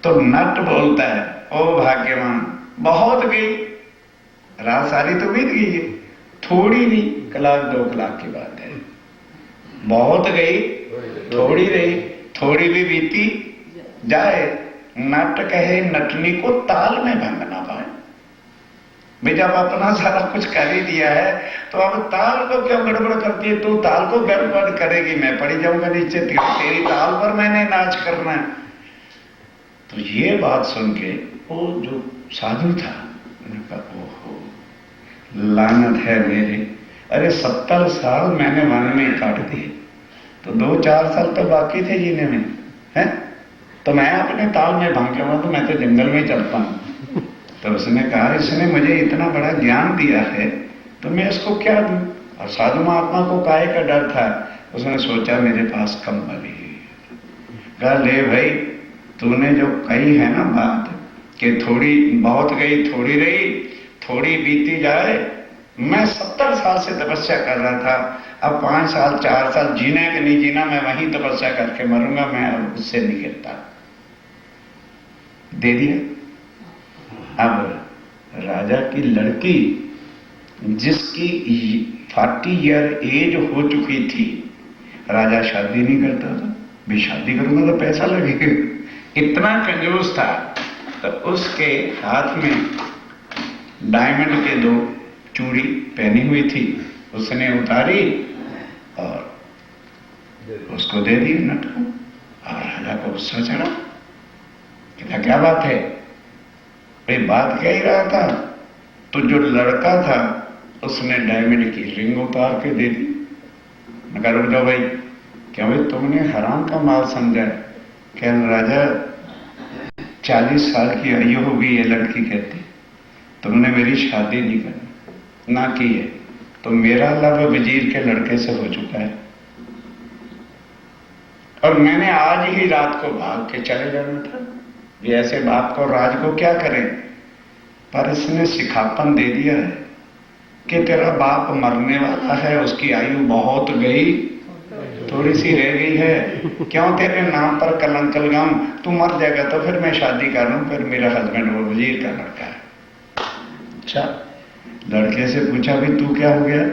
तो नट बोलता है, ओ भाग्यवान, बहुत गई रात, सारी तो बीत गई है, थोड़ी नहीं, 1-2 कलाक की बात है। बहुत गई, थोड़ी रही, थोड़ी भी बीती जाए। नाटक है नटनी को ताल में भंग ना पाए। भाई जब अपना सारा कुछ कर ही दिया है तो अब ताल को क्यों गड़बड़ करती है? तू ताल को गड़बड़ करेगी, मैं पड़ी जाऊंगा नीचे, तेरी ताल पर मैंने नाच करना है। तो ये बात सुन के वो जो साधु था उन्होंने कहा ओहो लानत है मेरे, अरे 70 साल मैंने वन में काट दिए, तो 2-4 साल तो बाकी थे जीने में, है? तो मैं अपने ताल में भांग के तो मैं तो जंगल में चलता हूं। तो उसने कहा इसने मुझे इतना बड़ा ज्ञान दिया है तो मैं इसको क्या दूं? और साधु महात्मा को काहे का डर था, उसने सोचा मेरे पास कम बली। कहा ले भाई तूने जो कही है ना बात कि थोड़ी बहुत गई थोड़ी रही, थोड़ी बीती जाए, मैं 70 साल से तपस्या कर रहा था, अब 5 साल 4 साल जीने कि नहीं जीना, मैं वहीं तपस्या करके मरूंगा, मैं अब उससे नहीं गिरता। दे दिया। अब राजा की लड़की जिसकी 40 ईयर एज हो चुकी थी, राजा शादी नहीं करता था, भी शादी करूंगा तो पैसा लगेगा, इतना कंजूस था। तो उसके हाथ में डायमंड के 2 चूड़ी पहनी हुई थी, उसने उतारी और उसको दे दी नट को। और राजा को गुस्सा चढ़ा, कहता क्या बात है? भाई बात कह ही रहा था, तो जो लड़का था उसने डायमंड की रिंग उतार के दे दी। मैं कह रुक जाओ भाई, क्या भाई तुमने हराम का माल समझा है? क्या राजा 40 साल की आयु हो गई, ये लड़की कहती तुमने मेरी शादी नहीं करनी ना की है, तो मेरा लव वजीर के लड़के से हो चुका है और मैंने आज ही रात को भाग के चले जाना था। ये ऐसे बाप को राज को क्या करें, पर इसने सिखापन दे दिया है कि तेरा बाप मरने वाला है, उसकी आयु बहुत गई, थोड़ी सी रह गई है, क्यों तेरे नाम पर कलंक लगाऊं, तू मर जाएगा तो फिर मैं शादी कर लूं, फिर मेरा हस्बैंड वो वजीर का लड़का है। अच्छा, लड़के से पूछा भी तू क्या हो गया?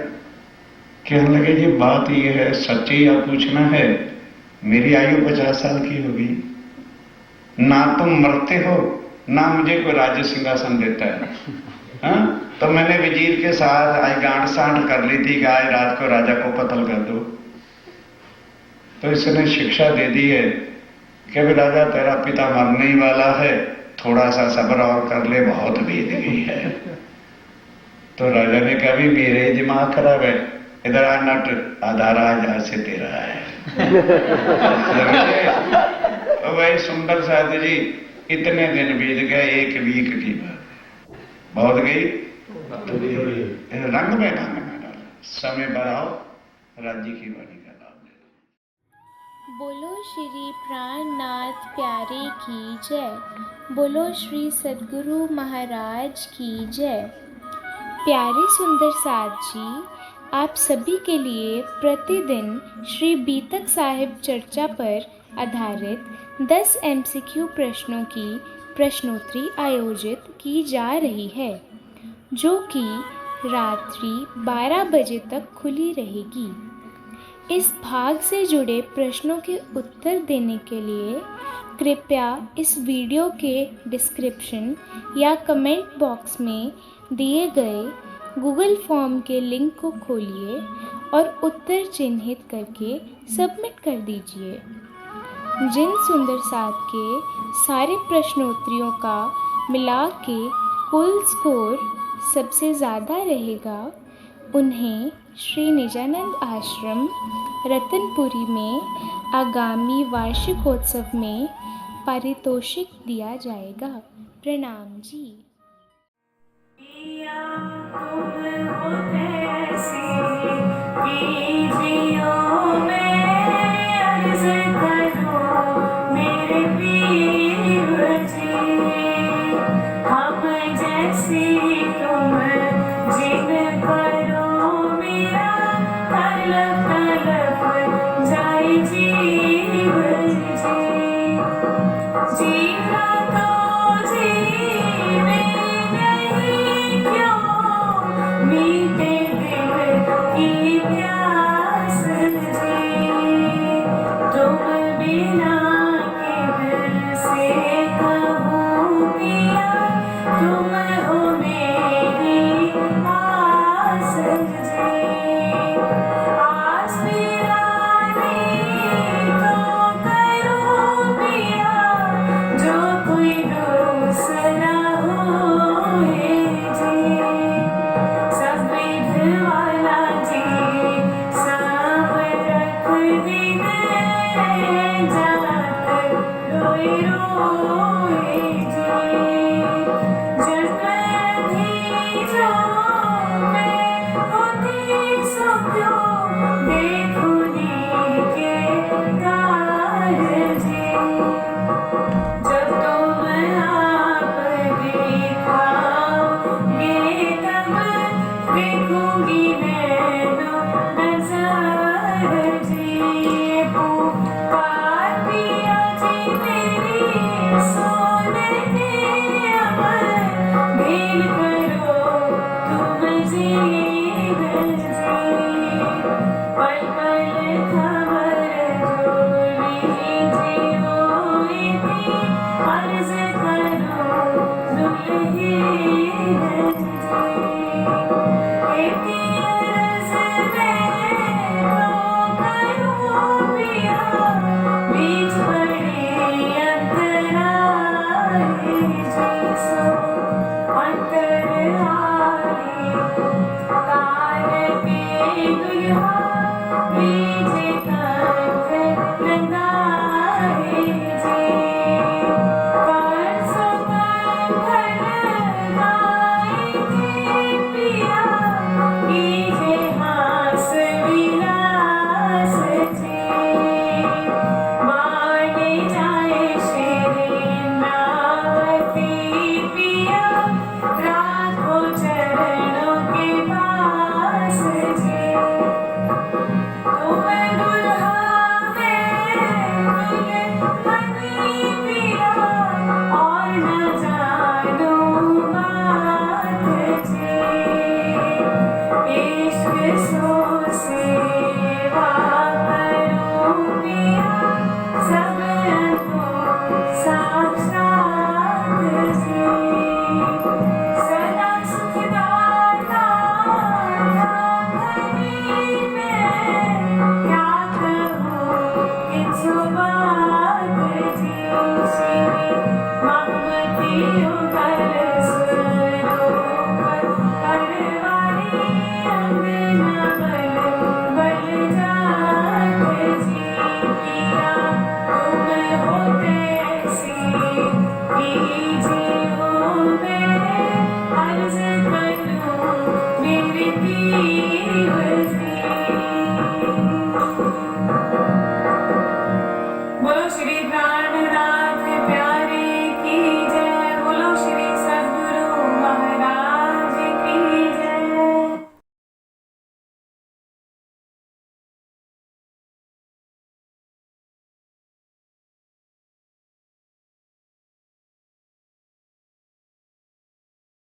कहने लगे ये बात ये है, सच्ची या पूछना है, मेरी आयु 50 साल की होगी, ना तुम मरते हो ना मुझे कोई राज्य सिंहासन देता है। हाँ? तो मैंने वजीर के साथ आज गांठ सांठ कर ली थी कि आज रात को राजा को कत्ल कर दो। तो इसने शिक्षा दे दी है कि भी राजा तेरा पिता मरने ही वाला है, थोड़ा सा सब्र और कर ले, बहुत बीत गई है। तो राजा ने कहा भी मेरे दिमाग खराब है, इधर आ नट, आधारा आज से तेरा है। भाई सुंदर साथ जी, इतने दिन बीत गए, एक वीक की बात बहुत गई, रंग में ढंग में डाला, समय बढ़ाओ, राज्य की वाणी का लाभ ले लो। बोलो श्री प्राणनाथ प्यारे की जय। बोलो श्री सद्गुरु महाराज की जय। प्यारे सुंदर साथ जी, आप सभी के लिए प्रतिदिन श्री बीतक साहिब चर्चा पर आधारित 10 MCQ प्रश्नों की प्रश्नोत्तरी आयोजित की जा रही है, जो कि रात्रि 12 बजे तक खुली रहेगी। इस भाग से जुड़े प्रश्नों के उत्तर देने के लिए कृपया इस वीडियो के डिस्क्रिप्शन या कमेंट बॉक्स में दिए गए गूगल फॉर्म के लिंक को खोलिए और उत्तर चिन्हित करके सबमिट कर दीजिए। जिन सुंदर साथ के सारे प्रश्नोत्तरियों का मिला के कुल स्कोर सबसे ज़्यादा रहेगा, उन्हें श्री निजानंद आश्रम रतनपुरी में आगामी वार्षिकोत्सव में पारितोषिक दिया जाएगा। प्रणाम जी। सोने ममती उथल